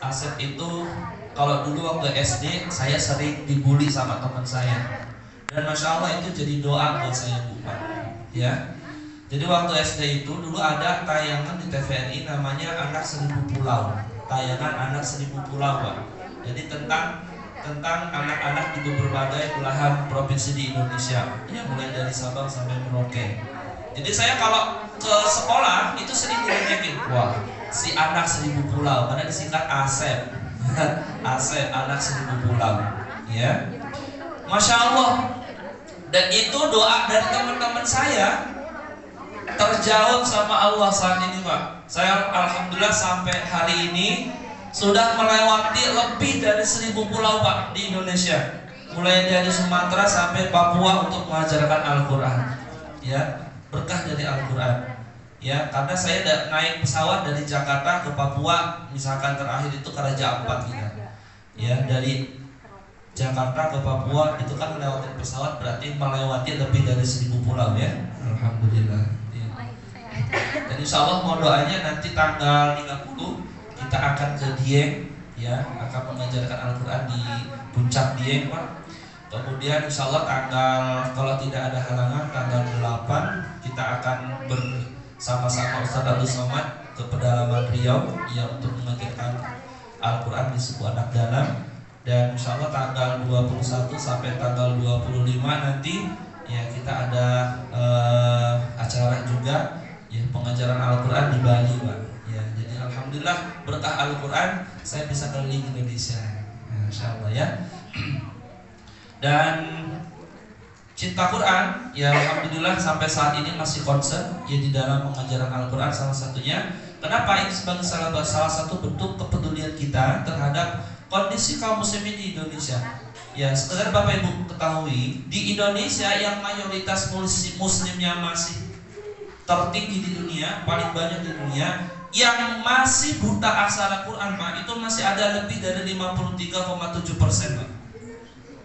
Asep itu kalau dulu waktu SD saya sering dibully sama teman saya. Dan masya Allah itu jadi doa buat saya Bu Pak. Ya. Jadi waktu SD itu dulu ada tayangan di TVRI namanya Anak Seribu Pulau. Tayangan Anak Seribu Pulau Pak. Jadi tentang anak-anak di berbagai belahan provinsi di Indonesia. Ya mulai dari Sabang sampai Merauke. Jadi saya kalau ke sekolah itu sering diledekin, wah si Anak Seribu Pulau, karena disingkat Asep. Asep Anak Seribu Pulau. Ya. Masya Allah. Dan itu doa dari teman-teman saya terjawab sama Allah saat ini Pak. Saya alhamdulillah sampai hari ini sudah melewati lebih dari 1000 pulau Pak di Indonesia. Mulai dari Sumatera sampai Papua untuk mengajarkan Al-Quran. Ya, berkah dari Al-Quran. Ya, karena saya naik pesawat dari Jakarta ke Papua, misalkan terakhir itu ke Raja Ampat kita. Ya, dari Jakarta ke Papua itu kan melewati pesawat berarti melewati lebih dari 1000 pulau ya. Alhamdulillah. Ya. Dan insya Allah mau doanya nanti tanggal 30 kita akan ke Dieng ya, akan mengajarkan Al-Quran di puncak Dieng Pak. Kemudian insya Allah kalau tidak ada halangan tanggal 8 kita akan bersama-sama Ustadz Abdul Somad ke pedalaman Riau ya untuk mengajarkan Al-Quran di suku anak dalam. Dan insya Allah tanggal 21 sampai tanggal 25 nanti ya kita ada acara juga ya pengajaran Al-Quran di Bali Pak. Ya, jadi alhamdulillah berkah Al-Quran saya bisa keliling Indonesia. Insya Allah ya. Dan cinta Quran ya alhamdulillah sampai saat ini masih concern ya di dalam pengajaran Al-Quran salah satunya. Kenapa? Ini sebagai salah satu bentuk kepedulian kita terhadap kondisi kaum muslimin di Indonesia. Ya, sekedar Bapak Ibu ketahui, di Indonesia yang mayoritas muslimnya masih tertinggi di dunia, paling banyak di dunia, yang masih buta aksara Quran, Pak, itu masih ada lebih dari 53,7%, Pak.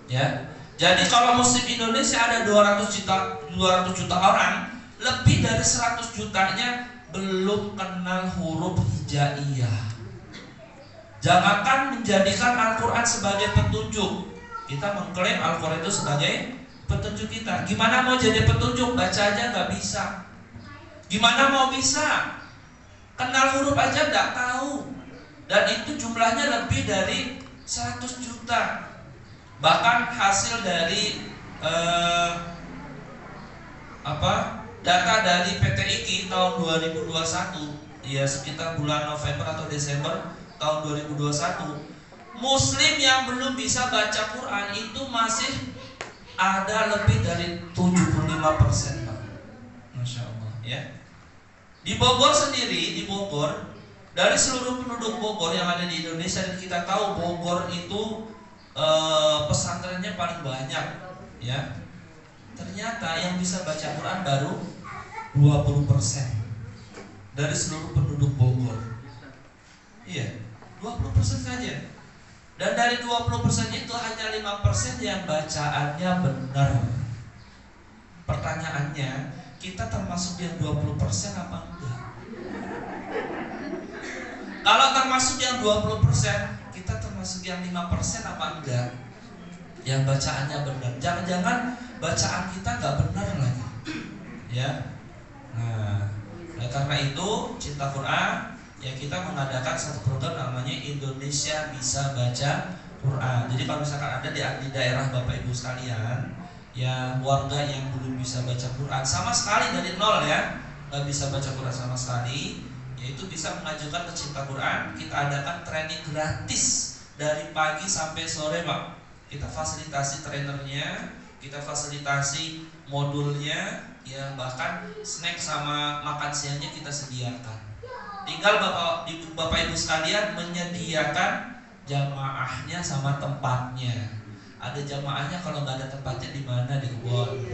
Ya. Jadi kalau muslim Indonesia ada 200 juta orang, lebih dari 100 jutanya belum kenal huruf hijaiyah. Jangankan menjadikan Al-Quran sebagai petunjuk. Kita mengklaim Al-Quran itu sebagai petunjuk kita. Gimana mau jadi petunjuk? Baca aja gak bisa. Gimana mau bisa? Kenal huruf aja gak tahu. Dan itu jumlahnya lebih dari 100 juta. Bahkan hasil dari data dari PT IKI tahun 2021 ya sekitar bulan November atau Desember tahun 2021, muslim yang belum bisa baca Quran itu masih ada lebih dari 75%, Pak. Masya Allah ya. Di Bogor sendiri, dari seluruh penduduk Bogor yang ada di Indonesia, dan kita tahu Bogor itu pesantrennya paling banyak ya. Ternyata yang bisa baca Quran baru 20% dari seluruh penduduk Bogor. Iya, 20% saja. Dan dari 20% itu hanya 5% yang bacaannya benar. Pertanyaannya, kita termasuk yang 20% apa enggak? Kalau termasuk yang 20%, kita termasuk yang 5% apa enggak? Yang bacaannya benar. Jangan-jangan bacaan kita enggak benar lagi. Ya. Nah, karena itu cinta Quran ya kita mengadakan satu program namanya Indonesia Bisa Baca Quran. Jadi kalau misalkan ada di daerah Bapak Ibu sekalian ya warga yang belum bisa baca Quran sama sekali dari nol ya, nggak bisa baca Quran sama sekali, yaitu bisa mengajukan ke Cinta Quran. Kita adakan training gratis dari pagi sampai sore, Pak. Kita fasilitasi trainernya, kita fasilitasi modulnya, ya bahkan snack sama makan siangnya kita sediakan. Tinggal Bapak Ibu sekalian menyediakan jamaahnya sama tempatnya. Ada jamaahnya, kalau nggak ada tempatnya di mana? Di kebun.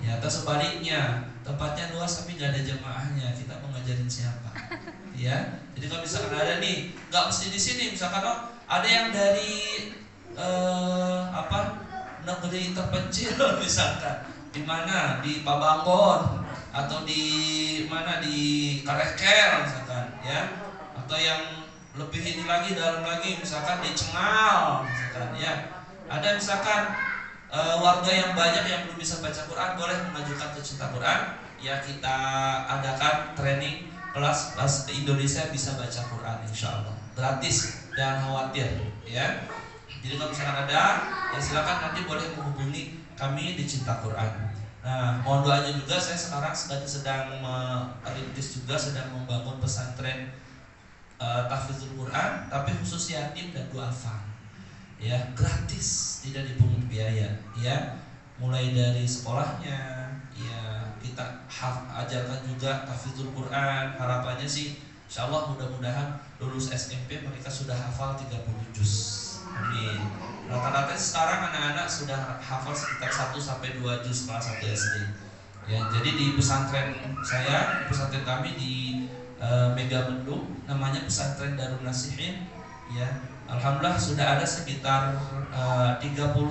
Ya, atau sebaliknya, tempatnya luas tapi nggak ada jamaahnya, kita mau ngajarin siapa? Ya, jadi kalau misalkan ada nih, nggak mesti di sini. Misalkan ada yang dari negeri terpencil, misalkan di mana, di Pabangkon atau di mana, di Karekel misalkan, ya, atau yang lebih ini lagi, dalam lagi, misalkan di Cengal, misalkan ya. Ada misalkan warga yang banyak yang belum bisa baca Quran, boleh mengajukan ke Cinta Quran. Ya kita adakan training kelas Indonesia bisa baca Quran, insya Allah gratis, jangan khawatir ya. Jadi kalau misalkan ada, ya silakan nanti boleh menghubungi kami di Cinta Quran. Nah, mohon doanya juga, saya sekarang sedang merintis juga, sedang membangun pesantren tahfidzul Quran, tapi khusus yatim dan duafa. Ya, gratis, tidak dipungut biaya, ya. Mulai dari sekolahnya, ya kita ajarkan juga tahfidzul Quran. Harapannya sih, insyaallah mudah-mudahan lulus SMP mereka sudah hafal 30 juz. Amin. Rata-rata sekarang anak-anak sudah hafal sekitar 1-2 juz kelas 1 SD. Ya, jadi di pesantren saya, pesantren kami di Megamendung, namanya pesantren Darun Nasihin. Ya, alhamdulillah sudah ada sekitar 30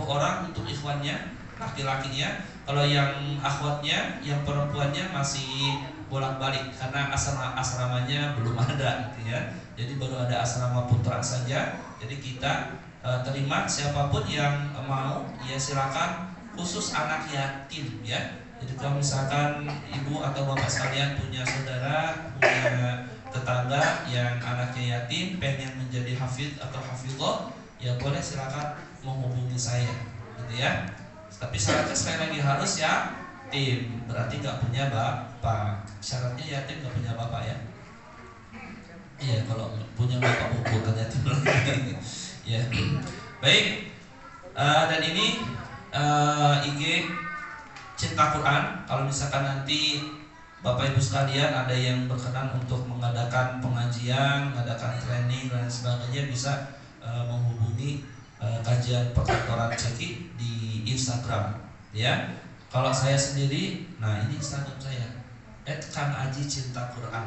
orang untuk ikhwannya, laki-lakinya. Kalau yang akhwatnya, yang perempuannya masih bolak-balik karena asramanya belum ada, gitu ya. Jadi baru ada asrama putra saja. Jadi kita terima siapapun yang mau, ya silakan, khusus anak yatim ya. Jadi kalau misalkan ibu atau bapak sekalian punya saudara, punya tetangga yang anaknya yatim, pengen menjadi hafidh atau hafidhah, ya boleh silakan menghubungi saya, gitu ya. Tapi syaratnya sekali lagi harus yatim, berarti nggak punya bapak. Syaratnya yatim nggak punya bapak ya. Iya, kalau punya bapak bukan yatim lagi. Ya, baik. Dan ini IG Cinta Quran. Kalau misalkan nanti Bapak Ibu sekalian ada yang berkenan untuk mengadakan pengajian, mengadakan training dan sebagainya, bisa menghubungi kajian perkantoran Ceki di Instagram. Ya, kalau saya sendiri, nah ini Instagram saya @kanaji_cinta_Quran.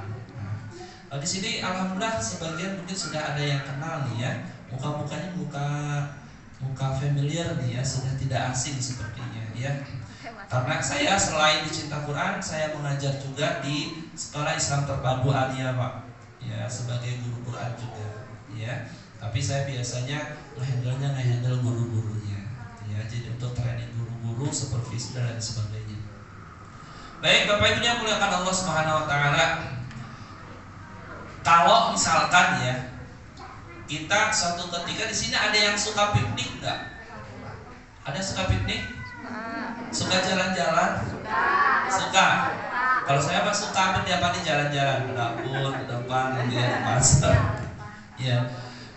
Nah, di sini alhamdulillah sebagian mungkin sudah ada yang kenal nih ya. Muka-mukanya muka familiar nih ya, sudah tidak asing sepertinya ya. Karena saya selain di Cinta Quran, saya mengajar juga di Sekolah Islam Terpadu Alia, Pak. Ya, sebagai guru Quran juga ya. Tapi saya biasanya ngehandle guru-gurunya ya. Jadi untuk training guru-guru, supervisi dan sebagainya. Baik, Bapak Ibu yang muliakan Allah Subhanahu wa taala. Kalau misalkan ya, kita suatu ketika di sini ada yang suka piknik nggak? Ada yang suka piknik? Suka jalan-jalan? Suka. Kalau saya mah suka apa nih jalan-jalan ke dapur, ke depan, ke pasar. Ya.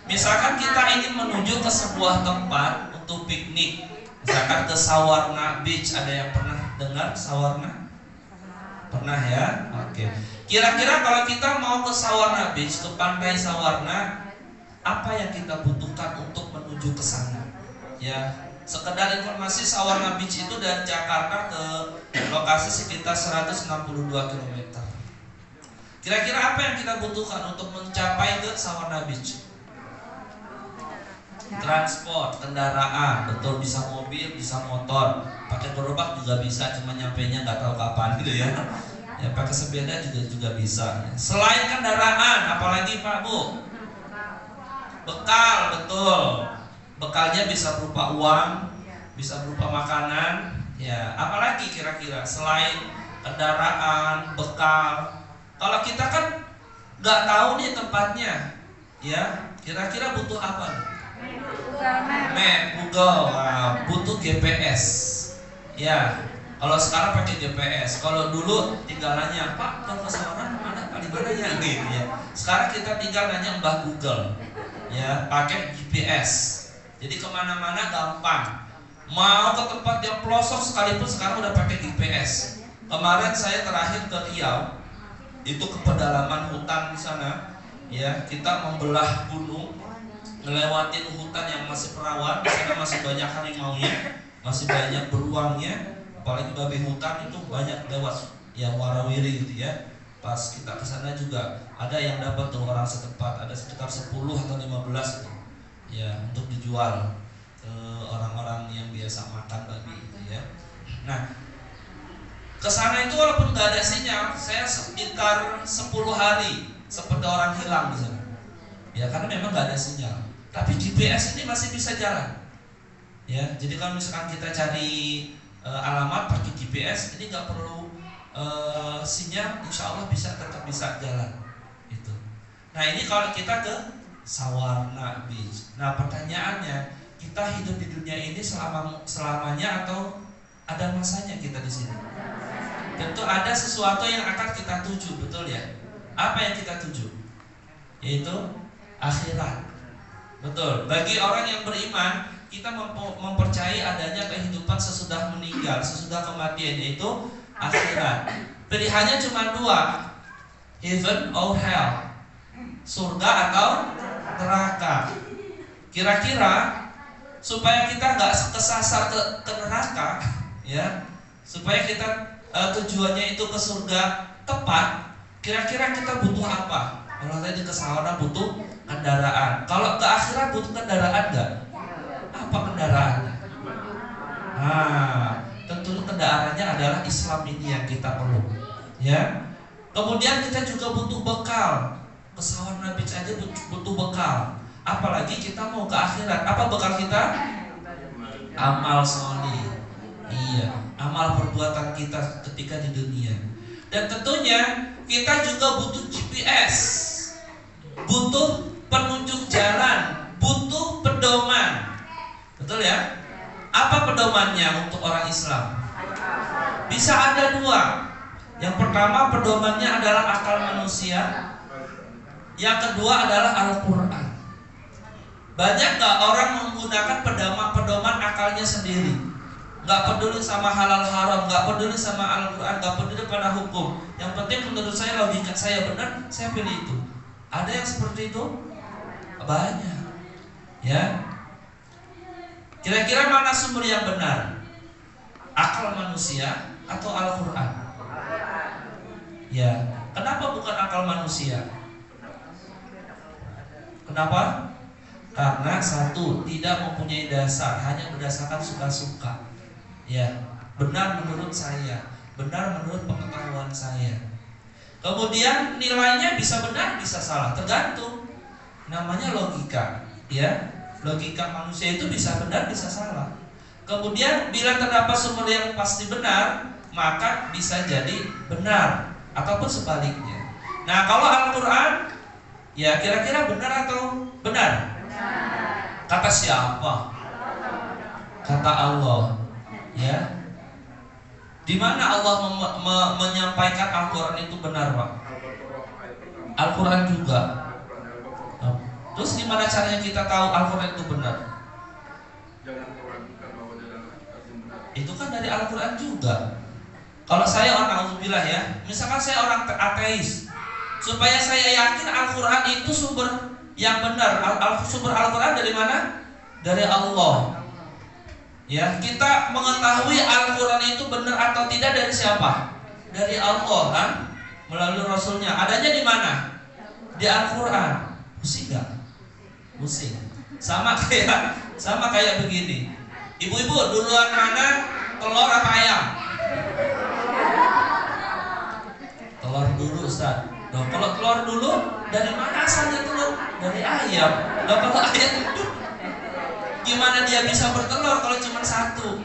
Misalkan kita ingin menuju ke sebuah tempat untuk piknik, misalkan ke Sawarna Beach, ada yang pernah dengar Sawarna? Pernah ya? Oke. Kira-kira kalau kita mau ke Sawarna Beach, ke pantai Sawarna, apa yang kita butuhkan untuk menuju ke sana? Ya, sekedar informasi, Sawarna Beach itu dari Jakarta ke lokasi sekitar 162 km. Kira-kira apa yang kita butuhkan untuk mencapai ke Sawarna Beach? Transport, kendaraan, betul, bisa mobil, bisa motor, pakai gerobak juga bisa, cuma nyampainya nggak tahu kapan gitu ya. Ya pakai sepeda juga bisa. Selain kendaraan, apalagi Pak Bu? Bekal, betul. Bekalnya bisa berupa uang, bisa berupa makanan. Ya, apalagi kira-kira selain kendaraan, bekal. Kalau kita kan nggak tahu nih tempatnya, ya kira-kira butuh apa nih? Map, Google, butuh GPS. Ya, kalau sekarang pakai GPS. Kalau dulu tinggal nanya, Pak, kalau ke Sawarna mana? Di mana ya? Gitu ya. Sekarang kita tinggal nanya Mbah Google. Ya, pakai GPS. Jadi kemana-mana gampang. Mau ke tempat yang pelosok sekalipun sekarang udah pakai GPS. Kemarin saya terakhir ke Riau, itu ke pedalaman hutan di sana. Ya, kita membelah gunung, ngelewatin hutan yang masih perawan. Di sana masih banyak harimaunya, masih banyak beruangnya. Apalagi babi hutan itu banyak lewat yang warawiri gitu ya. Pas kita ke sana juga ada yang dapat tuh orang setempat, ada sekitar 10 atau 15 itu. Ya, untuk dijual ke orang-orang yang biasa makan babi gitu ya. Nah, ke sana itu walaupun nggak ada sinyal, saya sekitar 10 hari seperti orang hilang di sana. ya karena memang nggak ada sinyal. Tapi GPS ini masih bisa jalan, ya. Jadi kalau misalkan kita cari alamat pakai GPS, ini nggak perlu sinyal, insya Allah tetap bisa jalan. Itu. Nah ini kalau kita ke Sawarna Beach. Nah pertanyaannya, kita hidup di dunia ini selamanya atau ada masanya kita di sini? Tentu ada sesuatu yang akan kita tuju, betul ya? Apa yang kita tuju? Yaitu akhirat. Betul. Bagi orang yang beriman, kita mempercayai adanya kehidupan sesudah meninggal, sesudah kematian, yaitu akhirat. Pilihannya cuma dua, heaven or hell, surga atau neraka. Kira-kira supaya kita nggak kesasar ke neraka, ya, supaya kita tujuannya itu ke surga tepat, kira-kira kita butuh apa? Kalau tadi ke sawarna butuh kendaraan, kalau ke akhirat butuh kendaraan nggak? Apa kendaraannya? Nah, tentu kendaraannya adalah Islam ini yang kita perlu, ya. Kemudian kita juga butuh bekal. Ke Sawarna Beach aja butuh bekal, apalagi kita mau ke akhirat. Apa bekal kita? Amal sholih. Iya, amal perbuatan kita ketika di dunia. Dan tentunya kita juga butuh GPS, butuh penunjuk jalan, butuh pedoman. Betul ya? Apa pedomannya untuk orang Islam? Bisa ada dua. Yang pertama pedomannya adalah akal manusia. Yang kedua adalah Al-Quran. Banyak gak orang menggunakan pedoman akalnya sendiri, gak peduli sama halal haram, gak peduli sama Al-Quran, gak peduli pada hukum. Yang penting menurut saya logika saya benar, saya pilih itu. Ada yang seperti itu? Banyak. Ya. Kira-kira mana sumber yang benar? Akal manusia atau Al-Quran? Ya. Kenapa bukan akal manusia? Kenapa? Karena satu, tidak mempunyai dasar, hanya berdasarkan suka-suka. Ya, benar menurut saya, benar menurut pengetahuan saya. Kemudian nilainya bisa benar, bisa salah, tergantung. Namanya logika, ya. Logika manusia itu bisa benar, bisa salah. Kemudian bila terdapat sumber yang pasti benar, maka bisa jadi benar ataupun sebaliknya. Nah, kalau Al-Quran, ya kira-kira benar atau benar? Kata siapa? Kata Allah. Ya. Di mana Allah menyampaikan Al-Quran itu benar, Pak? Al-Quran juga. Terus gimana caranya kita tahu Al-Quran itu benar? Itu kan dari Al-Quran juga. Kalau saya orang auzubillah ya, misalkan saya orang ateis, supaya saya yakin Al-Quran itu sumber yang benar, sumber Al-Quran dari mana? Dari Allah. Ya, kita mengetahui Al-Quran itu benar atau tidak dari siapa? Dari Allah kan? Melalui Rasulnya. Adanya di mana? Di Al-Quran. Pusing nggak? Pusing. Sama kayak begini. Ibu-ibu duluan mana? Telur apa ayam? Telur dulu, Ustaz. Nah, kalau telur dulu, dari mana asalnya telur? Dari ayam. Nah, kalau ayam itu gimana dia bisa bertelur kalau cuma satu?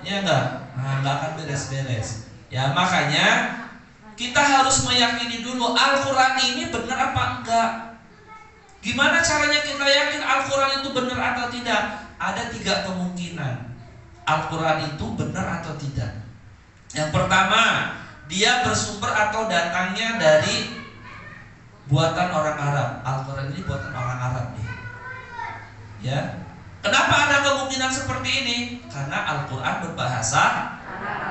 Ya enggak? Nah, enggak akan beres-beres. Ya, makanya kita harus meyakini dulu Al-Quran ini benar apa enggak. Gimana caranya kita yakin Al-Quran itu benar atau tidak? Ada 3 kemungkinan Al-Quran itu benar atau tidak. Yang pertama, dia bersumber atau datangnya dari buatan orang Arab. Al-Quran ini buatan orang Arab nih. Ya. Kenapa ada kemungkinan seperti ini? Karena Al-Quran berbahasa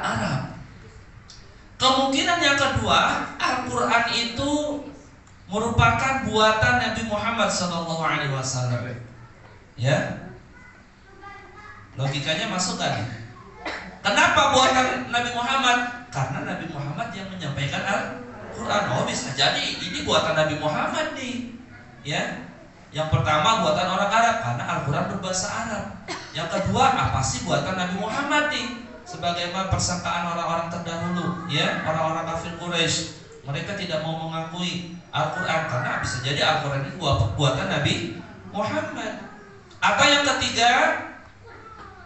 Arab. Kemungkinan yang kedua, Al-Quran itu merupakan buatan Nabi Muhammad SAW. Ya. Logikanya masuk kan? Kenapa buatan Nabi Muhammad? Karena Nabi Muhammad yang menyampaikan Al-Quran. Oh, bisa jadi ini buatan Nabi Muhammad nih. Ya. Yang pertama buatan orang Arab karena Al-Quran berbahasa Arab. Yang kedua, apa sih buatan Nabi Muhammad nih? Sebagaimana persangkaan orang-orang terdahulu, ya, orang-orang kafir Quraisy. Mereka tidak mau mengakui Al-Quran karena bisa jadi Al-Quran itu buatan Nabi Muhammad. Atau yang ketiga,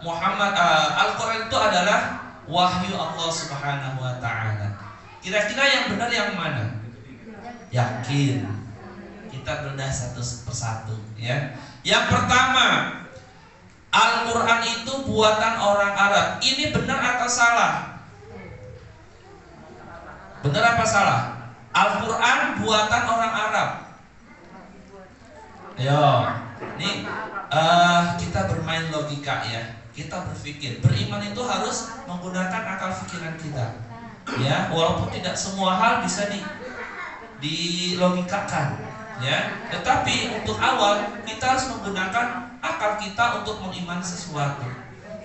Al-Quran itu adalah wahyu Allah Subhanahu wa Ta'ala. Kira-kira yang benar yang mana? Yakin. Kita bedah satu persatu ya. Yang pertama, Al-Quran itu buatan orang Arab. Ini benar atau salah? Benar apa salah? Al-Quran buatan orang Arab. Ayo, ini kita bermain logika ya. Kita berpikir, beriman itu harus menggunakan akal pikiran kita. Ya, walaupun tidak semua hal bisa dilogikakan, ya. Tetapi untuk awal kita harus menggunakan akal kita untuk mengimani sesuatu.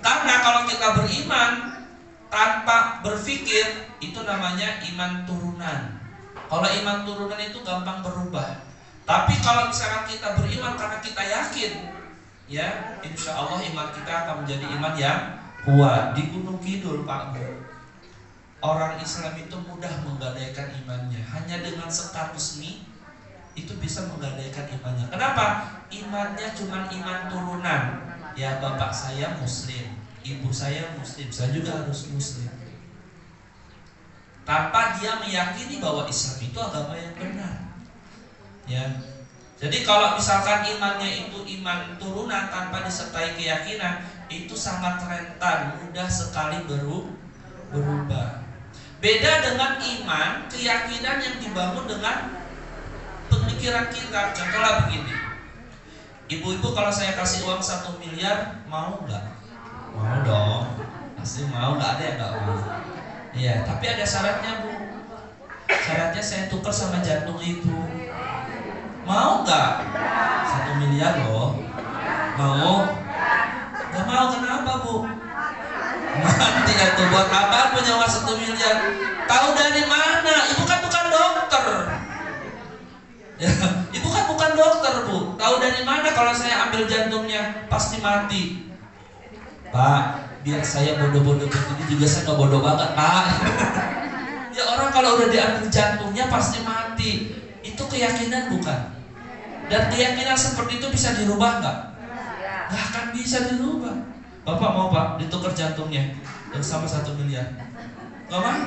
Karena kalau kita beriman tanpa berpikir, itu namanya iman turunan. Kalau iman turunan itu gampang berubah. Tapi kalau misalkan kita beriman karena kita yakin, ya, insya Allah iman kita akan menjadi iman yang kuat. Di Gunung Kidul, Pak Bu, orang Islam itu mudah menggadaikan imannya. Hanya dengan sekar resmi itu bisa menggadaikan imannya. Kenapa? Imannya cuma iman turunan. Ya, bapak saya Muslim, ibu saya Muslim, saya juga harus Muslim. Tanpa dia meyakini bahwa Islam itu agama yang benar. Ya. Jadi kalau misalkan imannya itu iman turunan tanpa disertai keyakinan, itu sangat rentan, mudah sekali berubah. Beda dengan iman, keyakinan yang dibangun dengan pemikiran kita. Contohnya begini, ibu-ibu kalau saya kasih uang 1 miliar, mau nggak? Mau dong, pasti mau, nggak ada yang nggak mau. Iya, tapi ada syaratnya Bu. Syaratnya saya tukar sama jantung ibu. Mau nggak? 1 miliar loh. Mau? Nggak mau, kenapa Bu? Mati atau buat apa punya uang 1 miliar? Tahu dari mana? Ibu kan bukan dokter. Ya, ibu kan bukan dokter Bu. Tahu dari mana kalau saya ambil jantungnya pasti mati? Pak, biar saya bodoh-bodoh begini juga saya nggak bodoh banget Pak. Ya orang kalau udah diambil jantungnya pasti mati. Itu keyakinan bukan? Dan keyakinan seperti itu bisa dirubah nggak? Nggak akan bisa dirubah. Bapak mau Pak ditukar jantungnya yang sama 1 miliar? Nggak mau?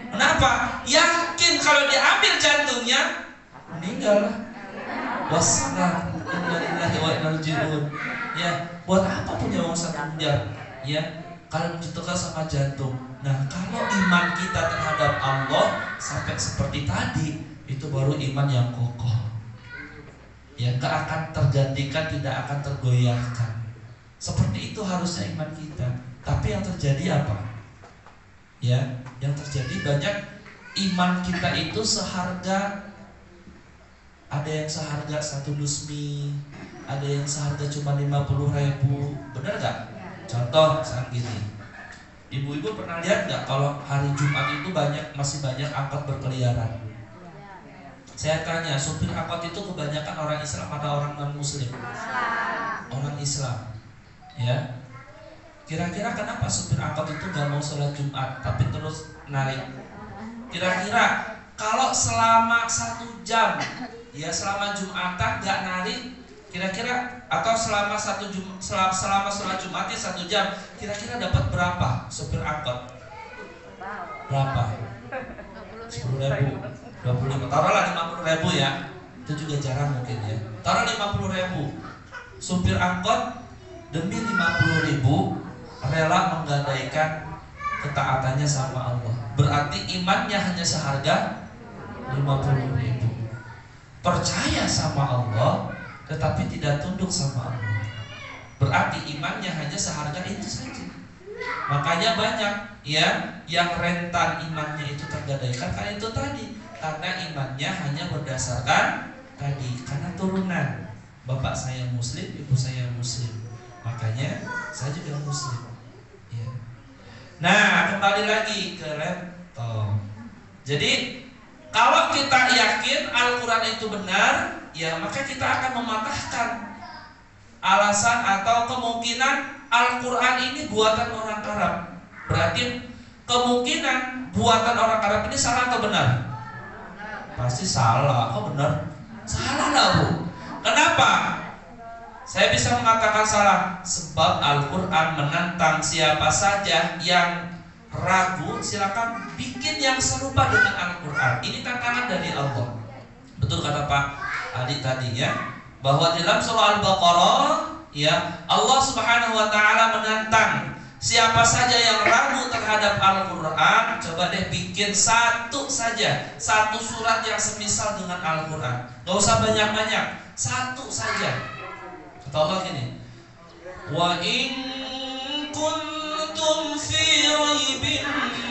Kenapa? Yakin kalau diambil jantungnya meninggal lah. Wassalam. Innalillahi wa inna ilaihi raji'un. Ya, buat apa punya uang 1 miliar? Ya, kalau ditukar sama jantung. Nah, kalau iman kita terhadap Allah sampai seperti tadi, itu baru iman yang kokoh. Ya, gak akan tergantikan, tidak akan tergoyahkan. Seperti itu harusnya iman kita. Tapi yang terjadi apa? Ya, yang terjadi banyak iman kita itu seharga, ada yang seharga 1 dusmi, ada yang seharga cuma 50.000. Benar gak? Contoh saat gini, ibu-ibu pernah lihat gak kalau hari Jumat itu masih banyak angkot berkeliaran? Saya tanya, supir angkot itu kebanyakan orang Islam atau orang non-Muslim? Orang Islam. Ya. Kira-kira kenapa supir angkot itu gak mau sholat Jumat tapi terus narik? Kira-kira kalau selama 1 jam, ya selama Jumatan gak narik, kira-kira atau selama selama sholat Jumatnya 1 jam, kira-kira dapat berapa supir angkot? Berapa? 10.000, 25, taruhlah 50.000 ya. Itu juga jarang mungkin ya. Taruh 50.000. Supir angkot demi 50.000 rela menggadaikan ketaatannya sama Allah. Berarti imannya hanya seharga 50.000. Percaya sama Allah tetapi tidak tunduk sama Allah. Berarti imannya hanya seharga itu saja. Makanya banyak ya yang rentan imannya itu tergadaikan karena itu tadi. Karena imannya hanya berdasarkan tadi, karena turunan. Bapak saya Muslim, ibu saya Muslim, makanya saya juga Muslim ya. Nah, kembali lagi ke laptop. Jadi kalau kita yakin Al-Quran itu benar, ya maka kita akan mematahkan alasan atau kemungkinan Al-Quran ini buatan orang Arab. Berarti kemungkinan buatan orang Arab ini salah atau benar? Pasti salah. Kok benar? Salah lah Bu. Kenapa? Saya bisa mengatakan salah sebab Al-Quran menantang siapa saja yang ragu, silakan bikin yang serupa dengan Al-Quran. Ini tantangan dari Allah. Betul kata Pak Adi tadi ya, bahwa dalam surah Al-Baqarah ya, Allah Subhanahu wa taala menantang siapa saja yang ragu terhadap Al-Quran, coba deh bikin satu saja, satu surat yang semisal dengan Al-Quran. Gak usah banyak-banyak, satu saja. Kata Allah gini, wa in kuntum fi raibin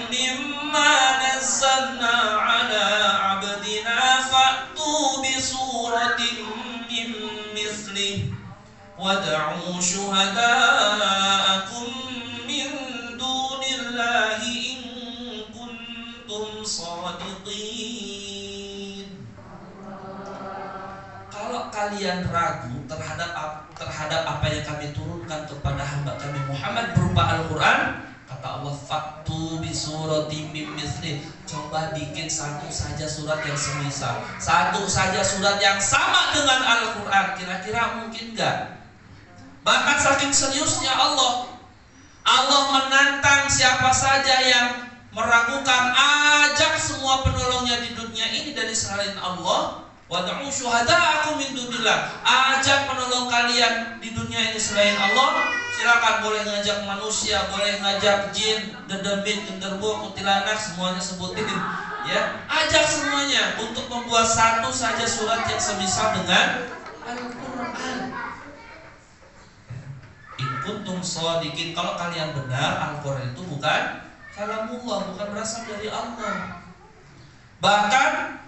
mimma nazzalna ala abdina fa'tu bi suratin min mithlih wad'u syuhada'akum min dunillahi in kuntum shadiqin. Kalau kalian ragu terhadap apa yang kami turunkan kepada hamba kami Muhammad berupa Al-Quran, kata Allah, faktu bi surati mim mithli, coba bikin satu saja surat yang semisal, satu saja surat yang sama dengan Al-Quran. Kira-kira mungkin gak? Bahkan saking seriusnya Allah menantang siapa saja yang meragukan, ajak semua penolongnya di dunia ini dari selain Allah. Wad'u syuhada'akum min dunillah, ajak penolong kalian di dunia ini selain Allah. Silakan, boleh ngajak manusia, boleh ngajak jin, dedemit, genderuwo, kuntilanak, semuanya sebutin ya. Ajak semuanya untuk membuat satu saja surat yang semisal dengan Al-Quran. In kuntum shadiqin, kalau kalian benar Al-Quran itu bukan kalamullah, bukan berasal dari Allah. Bahkan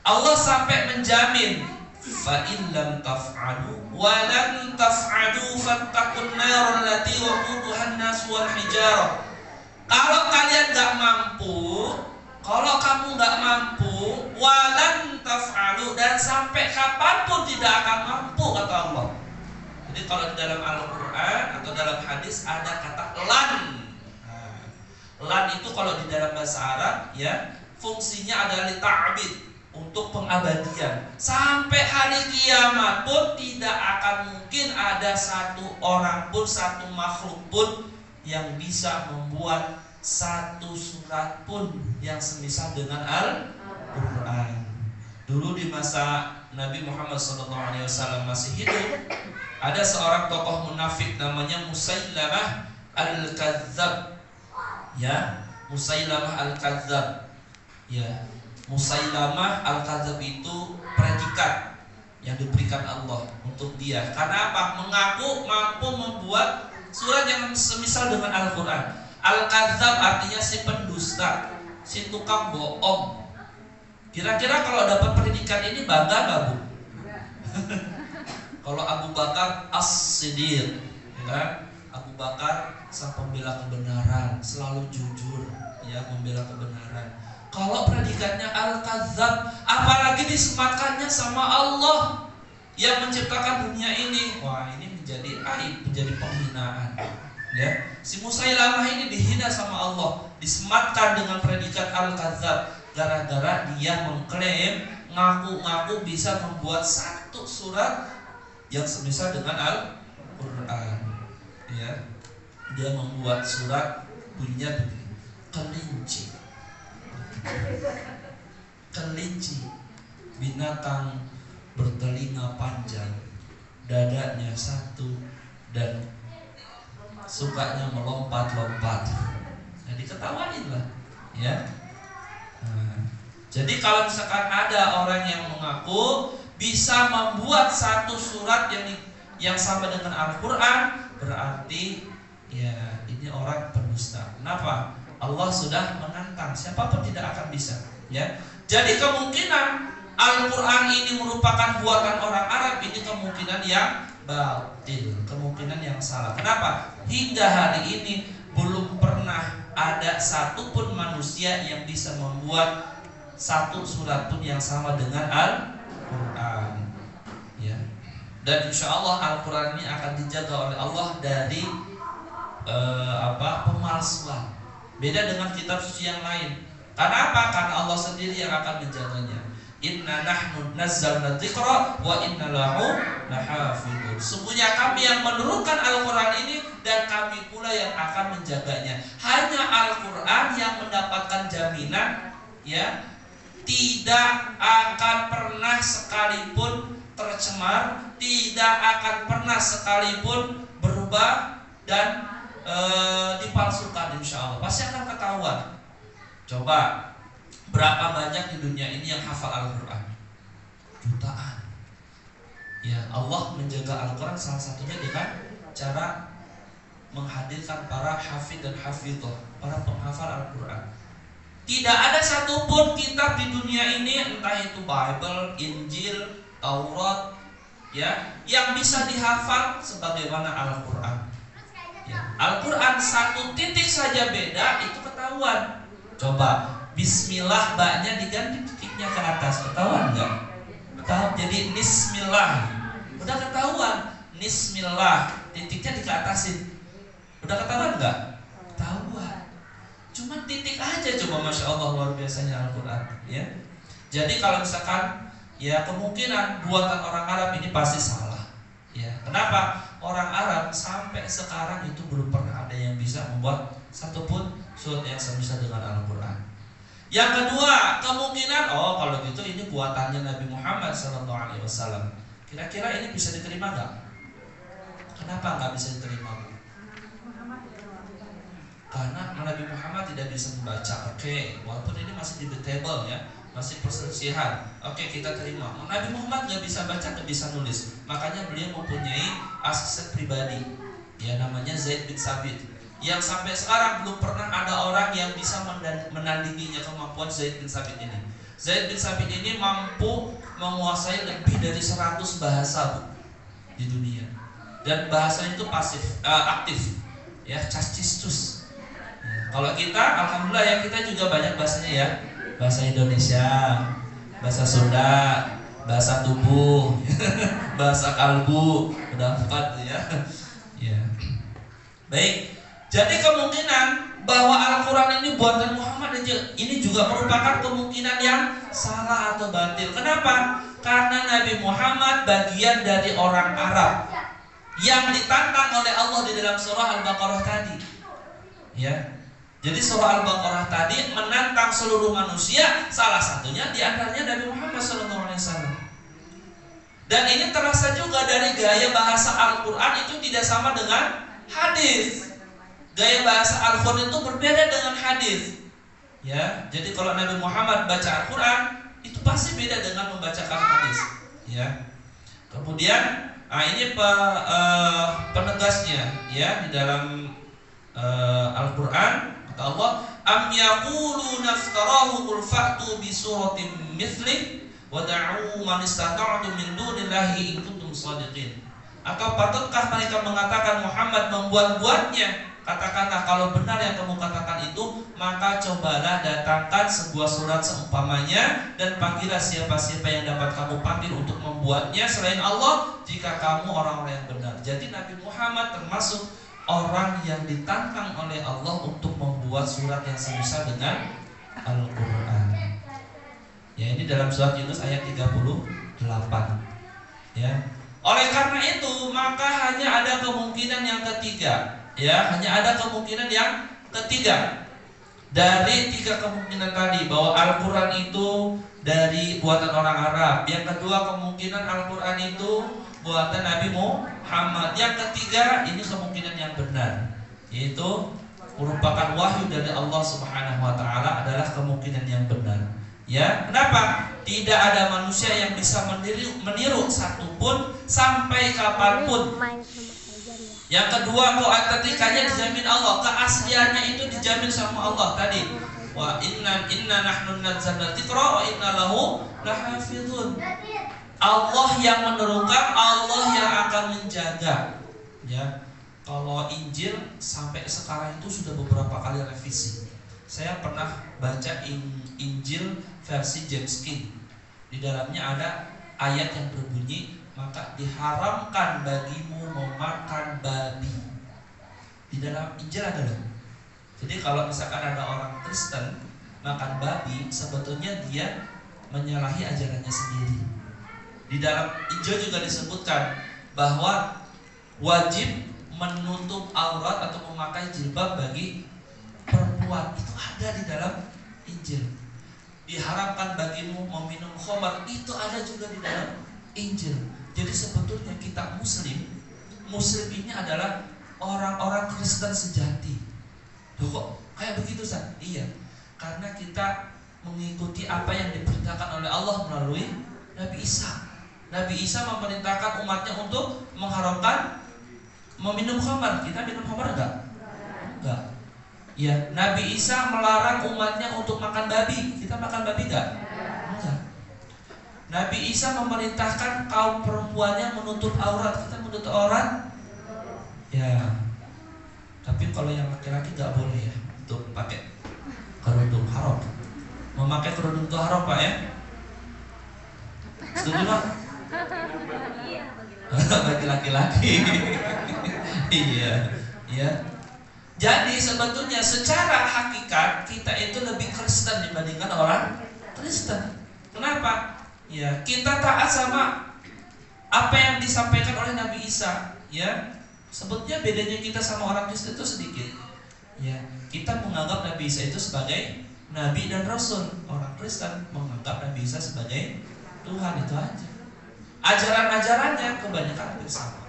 Allah sampai menjamin, fa in lam taf'alu wa lan taf'alu fattaqun nar allati waquduha an-nas wal hijarah. Kalau kalian enggak mampu, kalau kamu enggak mampu, wa lan taf'alu, dan sampai kapanpun tidak akan mampu, kata Allah. Jadi kalau di dalam Al-Quran atau dalam hadis ada kata lan. Lan itu kalau di dalam bahasa Arab ya, fungsinya adalah ta'bid, untuk pengabadian. Sampai hari kiamat pun tidak akan mungkin ada satu orang pun, satu makhluk pun yang bisa membuat satu surat pun yang semisal dengan Al-Quran. Dulu di masa Nabi Muhammad SAW masih hidup, ada seorang tokoh munafik namanya Musailamah Al-Kadzab. Ya, Musailamah Al-Kadzab. Ya, Musailamah Al-Kadzab itu predikat yang diberikan Allah untuk dia. Karena apa? Mengaku mampu membuat surat yang semisal dengan Al-Quran. Al-Kadzab artinya si pendusta, si tukang bohong. Kira-kira kalau dapat predikat ini bangga gak Bu? Kalau Abu Bakar As-Siddiq, ya, Abu Bakar sang pembela kebenaran, selalu jujur, ya, membela kebenaran. Kalau predikatnya Al-Kadzab, apalagi disematkannya sama Allah yang menciptakan dunia ini, wah, ini menjadi aib, menjadi penghinaan. Ya, si Musailamah ini dihina sama Allah, disematkan dengan predikat Al-Kadzab gara-gara dia mengklaim, ngaku-ngaku bisa membuat satu surat yang semisal dengan Al-Quran. Ya, dia membuat surat bunyinya begini, kelinci. Kelinci, binatang bertelinga panjang, dadanya satu, dan sukanya melompat-lompat. Nah, diketawain lah, ya. Jadi kalau misalkan ada orang yang mengaku bisa membuat satu surat yang sama dengan Al-Quran, berarti ya ini orang pendusta. Kenapa? Allah sudah menantang, siapapun tidak akan bisa, ya. Jadi kemungkinan Al-Quran ini merupakan buatan orang Arab, ini kemungkinan yang batil, kemungkinan yang salah. Kenapa? Hingga hari ini belum pernah ada satupun manusia yang bisa membuat satu surat pun yang sama dengan Al-Quran, ya. Dan insya Allah Al-Quran ini akan dijaga oleh Allah dari pemalsuan. Beda dengan kitab suci yang lain. Karena apa? Karena Allah sendiri yang akan menjaganya. Inna nahnu nazzalna dzikra wa inna lahu lahafidun. Sungguhnya kami yang menurunkan Al-Quran ini dan kami pula yang akan menjaganya. Hanya Al-Quran yang mendapatkan jaminan, ya, tidak akan pernah sekalipun tercemar, tidak akan pernah sekalipun berubah dan dipalsukan. Insya Allah pasti akan ketahuan. Coba, berapa banyak di dunia ini yang hafal Al-Quran? Jutaan. Ya, Allah menjaga Al-Quran salah satunya dengan cara menghadirkan para hafid dan hafidhah, para penghafal Al-Quran. Tidak ada satupun kitab di dunia ini, entah itu Bible, Injil, Taurat, ya, yang bisa dihafal sebagaimana Al-Quran. Ya, Al-Quran satu titik saja beda itu ketahuan. Coba, Bismillah baknya diganti titiknya ke atas, ketahuan nggak? Ketahuan. Jadi Bismillah, udah ketahuan. Bismillah, titiknya dikeatasin, udah ketahuan nggak? Ketahuan. Cuma titik aja, coba, masya Allah, luar biasanya Al-Quran. Ya, jadi kalau misalkan, ya, kemungkinan buatan orang Arab ini pasti salah. Ya, kenapa? Orang Arab sampai sekarang itu belum pernah ada yang bisa membuat satupun surat yang semisal dengan Al-Quran. Yang kedua, kemungkinan, kalau gitu ini buatannya Nabi Muhammad SAW. Kira-kira ini bisa diterima nggak? Kenapa nggak bisa diterima, Bu? Karena Nabi Muhammad tidak bisa membaca. Oke, walaupun ini masih debatable, ya, masih perselisihan. Oke, kita terima. Nabi Muhammad nggak bisa baca, nggak bisa nulis. Makanya beliau mempunyai asisten pribadi, ya, namanya Zaid bin Sabit, yang sampai sekarang belum pernah ada orang yang bisa menandinginya kemampuan Zaid bin Sabit ini. Zaid bin Sabit ini mampu menguasai lebih dari 100 bahasa, Bu, di dunia. Dan bahasanya itu aktif, ya, cascistus. Ya, kalau kita, alhamdulillah, ya, kita juga banyak bahasanya, ya. Bahasa Indonesia, bahasa Sunda, bahasa tubuh, bahasa kalbu, udah 4, ya. Ya. Baik. Jadi kemungkinan bahwa Al-Quran ini buatan Muhammad ini juga merupakan kemungkinan yang salah atau batil. Kenapa? Karena Nabi Muhammad bagian dari orang Arab yang ditantang oleh Allah di dalam surah Al-Baqarah tadi. Ya. Jadi surah Al-Baqarah tadi menantang seluruh manusia, salah satunya di antaranya Nabi Muhammad SAW. Dan ini terasa juga dari gaya bahasa Al-Quran itu tidak sama dengan hadis. Gaya bahasa Al-Quran itu berbeda dengan hadis. Ya, jadi kalau Nabi Muhammad baca Al-Quran itu pasti beda dengan membacakan hadis. Ya. Kemudian, ini penegasnya, ya, di dalam Al-Quran kata Allah, am yaquluna iftarahu qul fa'tu bi suratin mithlih wa da'u man istata'tum min dunillahi in kuntum shadiqin. Atau patutkah mereka mengatakan Muhammad membuat-buatnya? Katakanlah, kalau benar yang kamu katakan itu, maka cobalah datangkan sebuah surat seumpamanya dan panggillah siapa-siapa yang dapat kamu panggil untuk membuatnya selain Allah, jika kamu orang-orang yang benar. Jadi Nabi Muhammad termasuk orang yang ditantang oleh Allah untuk membuat surat yang semisal dengan Al-Quran. Ya, ini dalam surat Yunus ayat 38. Ya. Oleh karena itu, maka hanya ada kemungkinan yang ketiga. Ya, hanya ada kemungkinan yang ketiga dari 3 kemungkinan tadi, bahwa Al-Quran itu dari buatan orang Arab. Yang kedua, kemungkinan Al-Quran itu buatan Nabi Muhammad. Yang ketiga, ini kemungkinan yang benar, yaitu merupakan wahyu dari Allah Subhanahu wa Ta'ala, adalah kemungkinan yang benar. Ya, kenapa? Tidak ada manusia yang bisa meniru satupun sampai kapanpun. Yang kedua, ketikanya dijamin Allah, keasliannya itu dijamin sama Allah tadi. Wa inna nahnu nazzalna dzikra wa inna lahu lahafizun. Allah yang menurunkan, Allah yang akan menjaga. Ya. Kalau Injil sampai sekarang itu sudah beberapa kali revisi. Saya pernah baca Injil versi James King. Di dalamnya ada ayat yang berbunyi, maka diharamkan bagimu memakan babi. Di dalam Injil ada loh. Jadi kalau misalkan ada orang Kristen makan babi, sebetulnya dia menyalahi ajarannya sendiri. Di dalam Injil juga disebutkan bahwa wajib menutup aurat atau memakai jilbab bagi perempuan. Itu ada di dalam Injil. Diharamkan bagimu meminum khamar, itu ada juga di dalam Injil. Jadi sebetulnya kita Muslim ini adalah orang-orang Kristen sejati. Loh kok kayak begitu, San? Iya, karena kita mengikuti apa yang diperintahkan oleh Allah melalui Nabi Isa. Nabi Isa memerintahkan umatnya untuk mengharamkan meminum khamar. Kita minum khamar enggak? Enggak. Ya, Nabi Isa melarang umatnya untuk makan babi. Kita makan babi enggak? Enggak. Nabi Isa memerintahkan kaum perempuannya menutup aurat. Kita menutup aurat? Ya. Tapi kalau yang laki-laki enggak boleh ya untuk pakai kerudung, haram. Memakai kerudung itu haram, Pak ya? Setuju, Pak? Bagi laki-laki. Iya, ya. Jadi sebetulnya secara hakikat kita itu lebih Kristen dibandingkan orang Kristen. Kenapa? Ya, kita taat sama apa yang disampaikan oleh Nabi Isa. Ya, sebetulnya bedanya kita sama orang Kristen itu sedikit. Ya, kita menganggap Nabi Isa itu sebagai Nabi dan Rasul. Orang Kristen menganggap Nabi Isa sebagai Tuhan, itu aja. Ajaran-ajarannya kebanyakan hampir sama.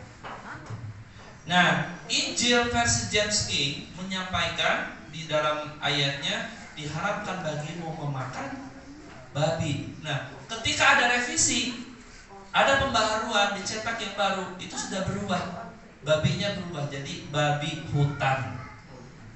Nah, Injil versi James King menyampaikan di dalam ayatnya, diharapkan bagimu memakan babi. Nah, ketika ada revisi, ada pembaharuan, dicetak yang baru, itu sudah berubah. Babinya berubah jadi babi hutan.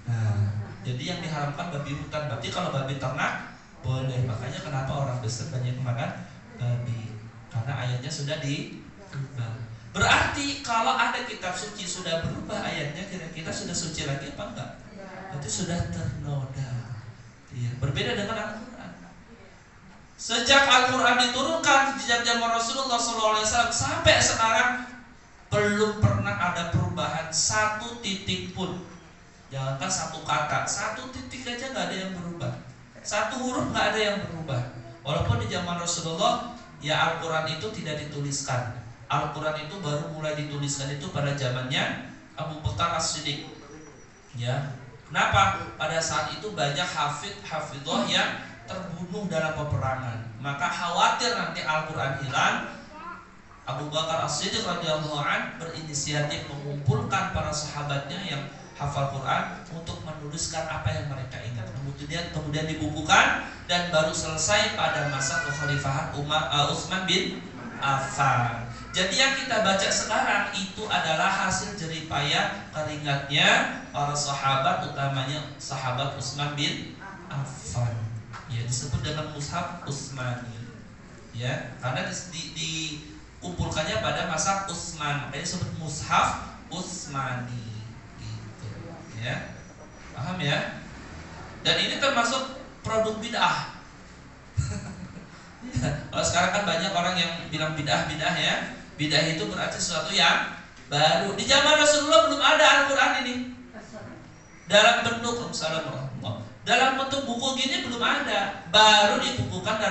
Nah, jadi yang diharamkan babi hutan. Berarti kalau babi ternak boleh. Makanya kenapa orang Kristen banyak makan babi, karena ayatnya sudah diubah. Berarti kalau ada kitab suci sudah berubah ayatnya, kira-kira sudah suci lagi apa enggak? Berarti sudah ternoda. Ya, berbeda dengan Al-Quran. Sejak Al-Quran diturunkan sejak zaman Rasulullah SAW sampai sekarang belum pernah ada perubahan satu titik pun. Jangankan satu kata, satu titik aja nggak ada yang berubah. Satu huruf nggak ada yang berubah. Walaupun di zaman Rasulullah ya Al-Quran itu tidak dituliskan. Al-Quran itu baru mulai dituliskan itu pada zamannya Abu Bakar As-Siddiq. Ya, kenapa? Pada saat itu banyak hafidhah yang terbunuh dalam peperangan. Maka khawatir nanti Al-Quran hilang. Abu Bakar As-Siddiq radhiyallahu anhu berinisiatif mengumpulkan para sahabatnya yang hafal Quran untuk menuliskan apa yang mereka ingat. Kemudian dibukukan dan baru selesai pada masa kekhalifahan Utsman bin Affan. Jadi yang kita baca sekarang itu adalah hasil jeripaya keringatnya para sahabat, utamanya sahabat Utsman bin Affan. Ya, disebut dengan Mushaf Utsmani. Ya, karena dikumpulkannya pada masa Utsman, makanya disebut Mushaf Utsmani. Gitu. Ya. Paham ya? Dan ini termasuk produk bid'ah. Kalau sekarang kan banyak orang yang bilang bid'ah ya. Bid'ah itu berarti sesuatu yang baru. Di zaman Rasulullah belum ada Al-Quran ini. Dalam bentuk dalam bentuk buku gini belum ada. Baru dibukukan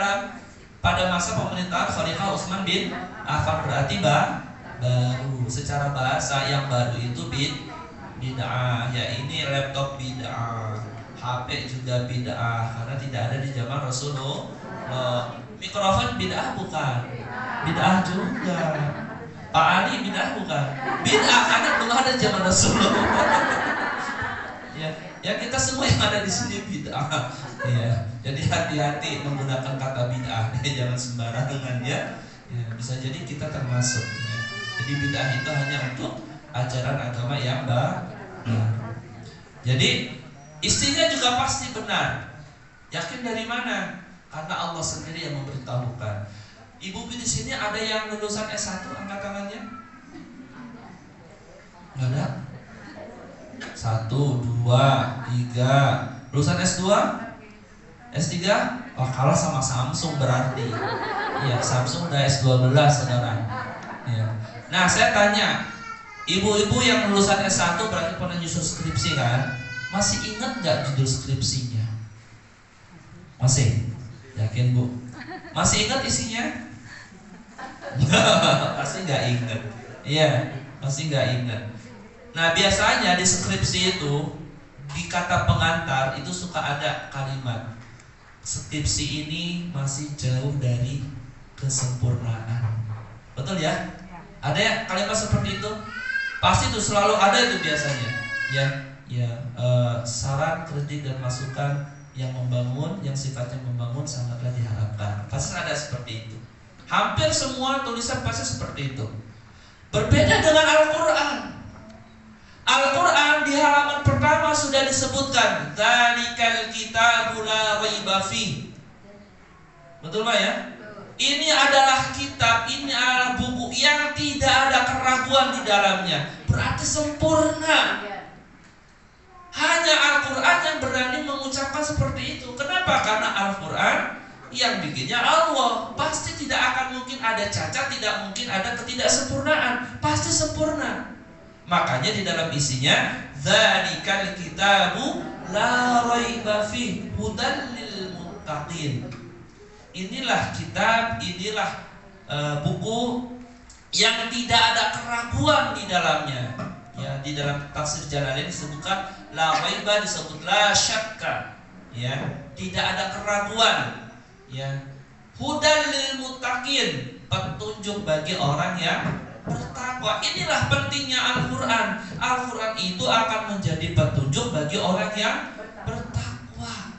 pada masa pemerintahan Khalifah Utsman bin Affan. Berarti baru. Secara bahasa yang baru itu bid'ah. Ya, ini laptop bid'ah, HP juga bid'ah karena tidak ada di zaman Rasulullah. Mikrofon bid'ah bukan? Bid'ah juga. Pak Ali bid'ah bukan? Bid'ah karena belum ada zaman Rasulullah. Ya kita semua yang ada di sini bid'ah. Ya, jadi hati-hati menggunakan kata bid'ah. Jangan sembarangan ya. Ya, bisa jadi kita termasuk. Ya. Jadi bid'ah itu hanya untuk ajaran agama yang baru. Jadi istrinya juga pasti benar. Yakin dari mana? Karena Allah sendiri yang memberitahukan. Ibu di sini ada yang lulusan S1, angkat tangannya? Nggak ada? 1, 2, 3. Lulusan S2? S3? Wah, kalah sama Samsung berarti. Iya, Samsung udah S12 saudara. Ya. Nah, saya tanya, ibu-ibu yang lulusan S1 berarti pernah nyusun skripsi kan? Masih ingat nggak judul skripsinya? Masih? Yakin Bu? Masih ingat isinya? Pasti nggak ingat. Iya, pasti nggak ingat. Nah, biasanya di skripsi itu, di kata pengantar itu suka ada kalimat, skripsi ini masih jauh dari kesempurnaan. Betul ya? Ada ya kalimat seperti itu? Pasti itu selalu ada itu biasanya. Saran, kritik dan masukan yang membangun, yang sifatnya membangun sangatlah diharapkan. Pasti ada seperti itu. Hampir semua tulisan pasti seperti itu. Berbeda dengan Al-Quran. Al-Quran di halaman pertama sudah disebutkan, dzalikal kitabu la raiba fi. Betul Pak ya? Ini adalah kitab, ini adalah buku yang tidak ada keraguan di dalamnya. Berarti sempurna. Hanya Al-Quran yang berani mengucapkan seperti itu. Kenapa? Karena Al-Quran yang bikinnya Allah. Pasti tidak akan mungkin ada cacat, tidak mungkin ada ketidaksempurnaan. Pasti sempurna. Makanya di dalam isinya, dzalikal kitabu la raiba fi hudan lil muttaqin. Inilah kitab, inilah buku yang tidak ada keraguan di dalamnya. Ya, di dalam tafsir Jalalain disebutkan la raiba, disebut la syakka. Ya, tidak ada keraguan. Ya, hudan lil muttaqin, petunjuk bagi orang yang bertakwa. Inilah pentingnya Al-Quran. Al-Quran itu akan menjadi petunjuk bagi orang yang bertakwa.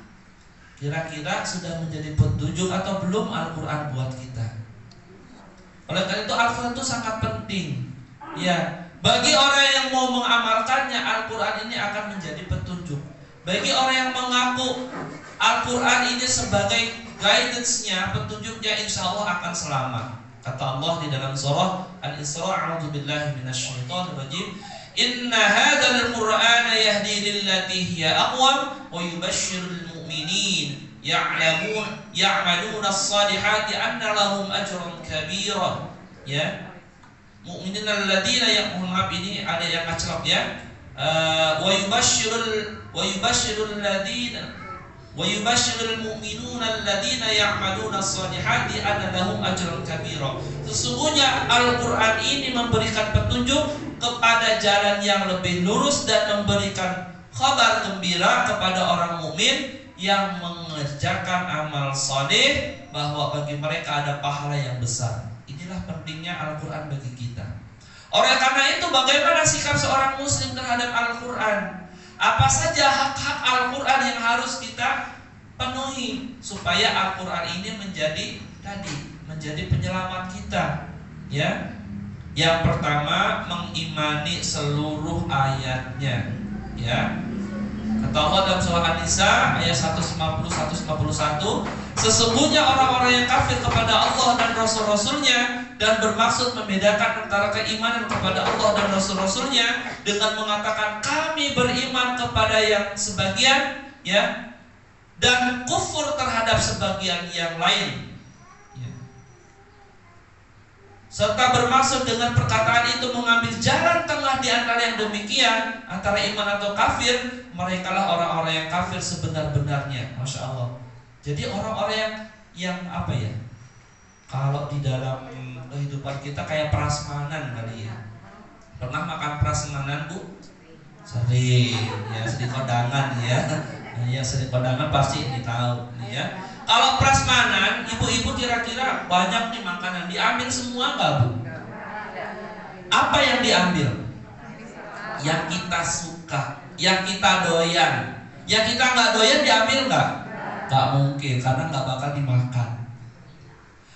Kira-kira sudah menjadi petunjuk atau belum Al-Quran buat kita? Oleh karena itu Al-Quran itu sangat penting. Ya, bagi orang yang mau mengamalkannya, Al-Quran ini akan menjadi petunjuk. Bagi orang yang mengaku Al-Quran ini sebagai guidance-nya, petunjuknya, insya Allah akan selamat. Kata Allah di dalam surah Al-Isra, a'udzubillahi minasyaitonirrajim, inna hadzal qur'ana yahdi lillati hiya aqwam wa yubashshirul mu'minin ya'maluna as-salihati anna lahum ajran kabira. Ya, mukminin alladzina ya'muruna ini ada yang ngaclok ya. Wa yubashshirul ladzina wa yubashshirul mu'minuna alladzina ya'maluna as-salihati anna lahum ajran kabira. Sesungguhnya Al-Qur'an ini memberikan petunjuk kepada jalan yang lebih lurus dan memberikan kabar gembira kepada orang mukmin yang mengerjakan amal saleh bahwa bagi mereka ada pahala yang besar. Inilah pentingnya Al-Qur'an bagi kita. Oleh karena itu, bagaimana sikap seorang muslim terhadap Al-Qur'an? Apa saja hak-hak Al-Quran yang harus kita penuhi supaya Al-Quran ini menjadi penyelamat kita? Ya, yang pertama, mengimani seluruh ayatnya. Ya, kata Allah dalam surah An-Nisa ayat 150-151, sesungguhnya orang-orang yang kafir kepada Allah dan Rasul-Rasulnya dan bermaksud membedakan antara keimanan kepada Allah dan Rasul-Rasulnya dengan mengatakan kami beriman kepada yang sebagian, ya, dan kufur terhadap sebagian yang lain, ya, serta bermaksud dengan perkataan itu mengambil jalan tengah di antara yang demikian, antara iman atau kafir, merekalah orang-orang yang kafir sebenar-benarnya. Masya Allah. Jadi orang-orang yang apa ya? Kalau di dalam kehidupan kita kayak prasmanan kali ya. Pernah makan prasmanan, Bu? Sering, ya, sering kondangan ya. Ya, sering kondangan pasti ini tahu nih ya. Kalau prasmanan, ibu-ibu kira-kira banyak nih makanan, diambil semua nggak, Bu? Apa yang diambil? Yang kita suka, yang kita doyan. Yang kita nggak doyan diambil nggak? Nggak mungkin, karena nggak bakal dimakan.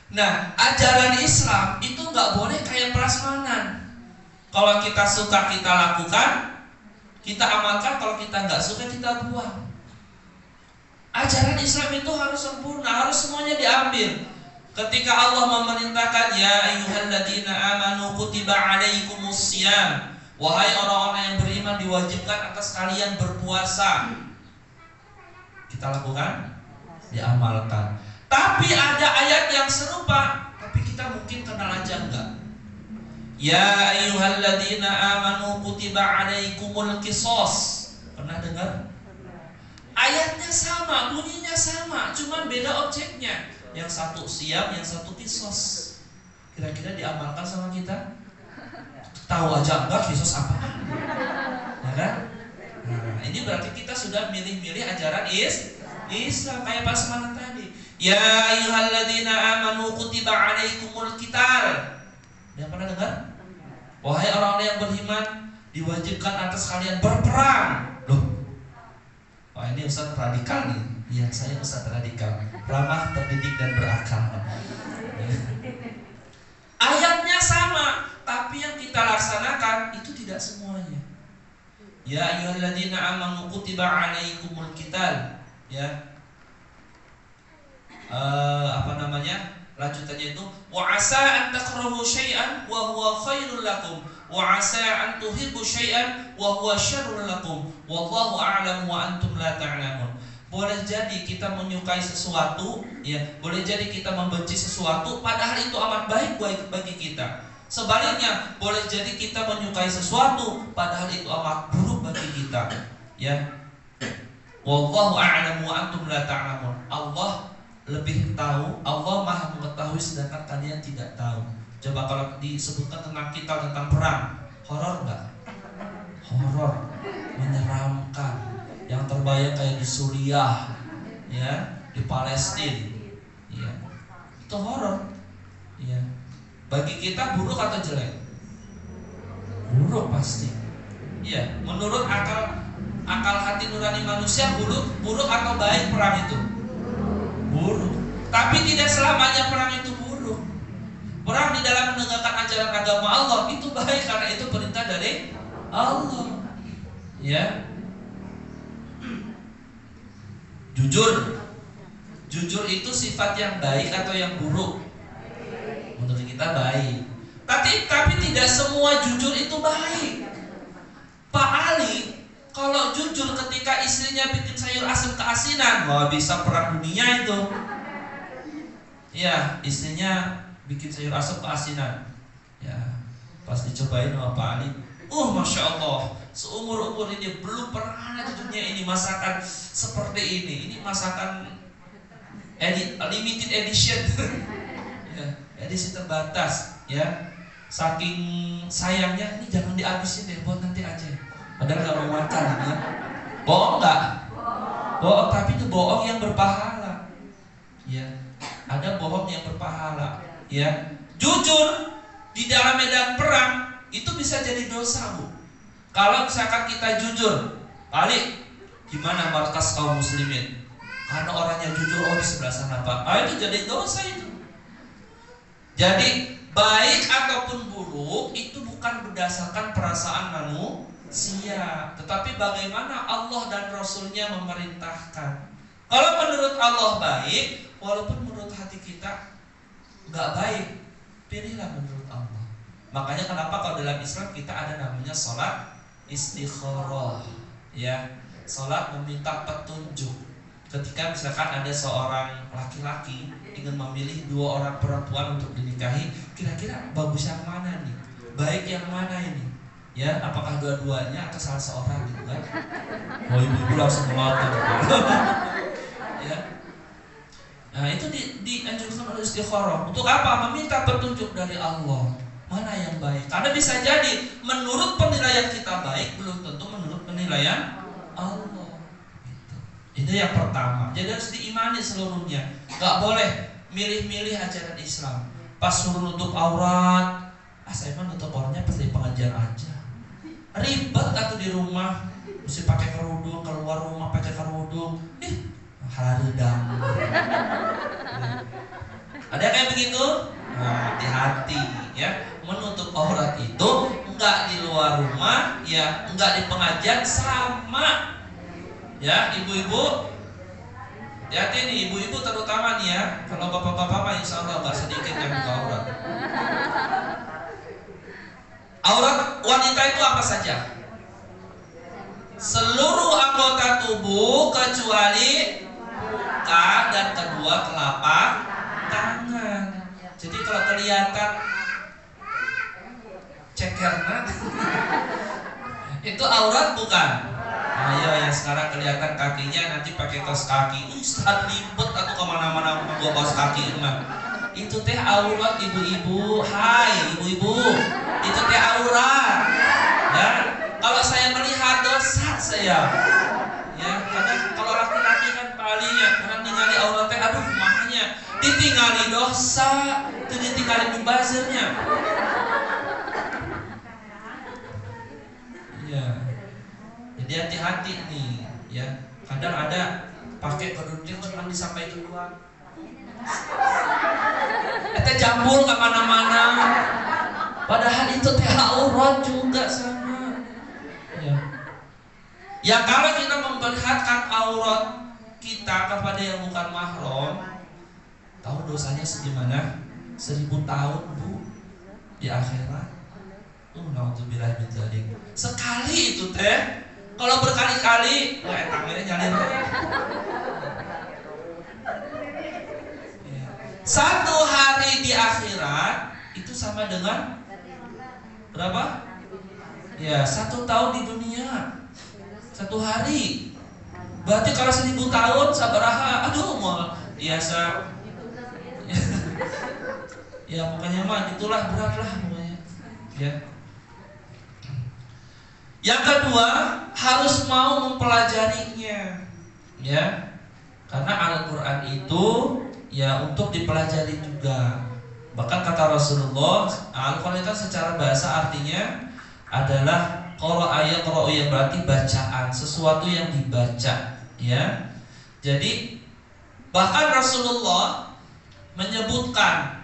Nah, ajaran Islam itu nggak boleh kayak prasmanan. Kalau kita suka kita lakukan, kita amalkan. Kalau kita nggak suka kita buang. Ajaran Islam itu harus sempurna, harus semuanya diambil. Ketika Allah memerintahkan, ya ayyuhalladzina amanu kutiba alaikumussyam, wahai orang-orang yang beriman diwajibkan atas kalian berpuasa. Kita lakukan, diamalkan. Tapi ada ayat yang serupa, tapi kita mungkin kenal aja enggak. Ya ayyuhalladzina amanu kutiba alaikumul qisas. Pernah dengar? Ayatnya sama, bunyinya sama, cuman beda objeknya. yang satu siam, yang satu kisos. Kira-kira diamalkan sama kita? Tahu aja enggak kisos apa? Ya kan? Nah, ini berarti kita sudah milih-milih ajaran Islam kayak pas semangat tadi. Ya ayyuhalladzina amanu kutiba alaikumul qital. Yang pernah dengar? Wahai orang-orang yang beriman, diwajibkan atas kalian berperang. Loh. Wah, ini Ustaz radikal nih. Iya, saya Ustaz radikal. Ramah, terdidik dan berakal. Ayatnya sama, tapi yang kita laksanakan itu tidak semuanya. Ya ayyuhalladzina amanu kutiba alaikumul qital. Ya. Lanjutannya itu wa asa an takrahu syai'an wa huwa khairul lakum wa asa an tuhibbu syai'an wa huwa syarrul lakum wallahu a'lam wa antum la ta'lamun. Boleh jadi kita menyukai sesuatu, ya, boleh jadi kita membenci sesuatu padahal itu amat baik bagi kita. Sebaliknya, boleh jadi kita menyukai sesuatu padahal itu amat buruk bagi kita, ya. Wallahu a'lam wa antum la ta'lamun. Allah lebih tahu, Allah maha mengetahui sedangkan kalian tidak tahu. Coba kalau disebutkan tentang kita, tentang perang, horor nggak? Horor, menyeramkan. Yang terbayang kayak di Suriah, ya, di Palestina, ya, itu horor, ya. Bagi kita buruk atau jelek? Buruk pasti. Ya, menurut akal hati nurani manusia buruk atau baik perang itu? Buruk. Tapi tidak selamanya perang itu buruk. Perang di dalam menegakkan ajaran agama Allah itu baik karena itu perintah dari Allah. Ya. Jujur itu sifat yang baik atau yang buruk? Menurut kita baik. Tapi tidak semua jujur itu baik. Pak Ali kalau jujur ketika istrinya bikin sayur asam keasinan, wah bisa perang dunia itu. Ya, istrinya bikin sayur asam keasinan. Ya, pas dicobain sama Pak Ali, Masya Allah, seumur-umur ini belum pernah di dunia ini masakan seperti ini. Ini masakan limited edition. Ya, edisi terbatas, ya. Saking sayangnya, ini jangan dihabisin deh, buat nanti aja. Padahal gak mau makan, ya. Bohong gak? Bohong, tapi itu bohong yang berpahala. Ya, ada bohong yang berpahala. Ya, jujur di dalam medan perang itu bisa jadi dosa, Bu. Kalau misalkan kita jujur, balik gimana markas kaum muslimin? Karena orangnya jujur, di sebelah sana Pak. Itu jadi dosa itu. Jadi baik ataupun buruk itu bukan berdasarkan perasaan manusia, tetapi bagaimana Allah dan Rasulnya memerintahkan. Kalau menurut Allah baik, walaupun menurut hati kita nggak baik, pilihlah menurut Allah. Makanya kenapa kalau dalam Islam kita ada namanya sholat istikharah, ya, sholat meminta petunjuk. Ketika misalkan ada seorang laki-laki ingin memilih dua orang perempuan untuk dinikahi, kira-kira bagus yang mana nih? Baik yang mana ini? Ya, apakah dua-duanya atau salah seorang gitu kan? Ibu-ibu langsung melotot. Ya. Nah, itu dianjurkan oleh istikharah. Untuk apa? Meminta petunjuk dari Allah. Mana yang baik? Karena bisa jadi menurut penilaian kita baik belum tentu menurut penilaian Allah. Itu yang pertama. Jadi harus diimani seluruhnya. Gak boleh milih-milih ajaran Islam. Pas suruh nutup aurat, saya mah nutup auratnya pas di pengajian aja. Ribet atau di rumah mesti pakai kerudung, keluar rumah pakai kerudung. Haridang. Ada kayak begitu? Nah, hati-hati ya. Menutup aurat itu enggak di luar rumah, ya, enggak di pengajian sama. Ya, ibu-ibu, hati-hati nih, ibu-ibu terutama nih ya. Kalau bapak-bapak mah insya Allah gak sedikit yang buka aurat. Aurat wanita itu apa saja? Seluruh anggota tubuh kecuali muka dan kedua telapak tangan. Jadi kalau kelihatan cekerna itu aurat bukan? Ayo yang sekarang kelihatan kakinya nanti pakai kaos kaki. Ustaz ribet aku kemana-mana gua kaos kaki mah. Itu teh aurat ibu-ibu. Hai ibu-ibu, itu teh aurat. Ya, kalau saya melihat dosa saya. Ya, karena kalau laki-laki kan palingnya karena ningali aurat teh aduh makanya ditinggali dosa, itu ditinggali mubazirnya. Ya. Jadi hati-hati nih, ya. Kadang ada pakai kerudung cuma disampaikan doang. Itu jambul kemana-mana. Padahal itu teh aurat juga sama. Ya. Ya kalau kita memperlihatkan aurat kita kepada yang bukan mahram, tahu dosanya segimana? 1000 tahun bu di akhirat. Naudzubillah min dzalik. Sekali itu teh. Kalau berkali-kali, wah tangannya nyalin. Satu hari di akhirat itu sama dengan berapa? Ya 1 tahun di dunia. 1 hari. Berarti kalau 1000 tahun sabaraha, aduh mau biasa. Ya pokoknya mah itulah berat lah pokoknya. Ya. Yang kedua, harus mau mempelajarinya. Ya. Karena Al-Qur'an itu ya untuk dipelajari juga. Bahkan kata Rasulullah, Al-Qur'an itu secara bahasa artinya adalah qira'a yang berarti bacaan, sesuatu yang dibaca, ya. Jadi bahkan Rasulullah menyebutkan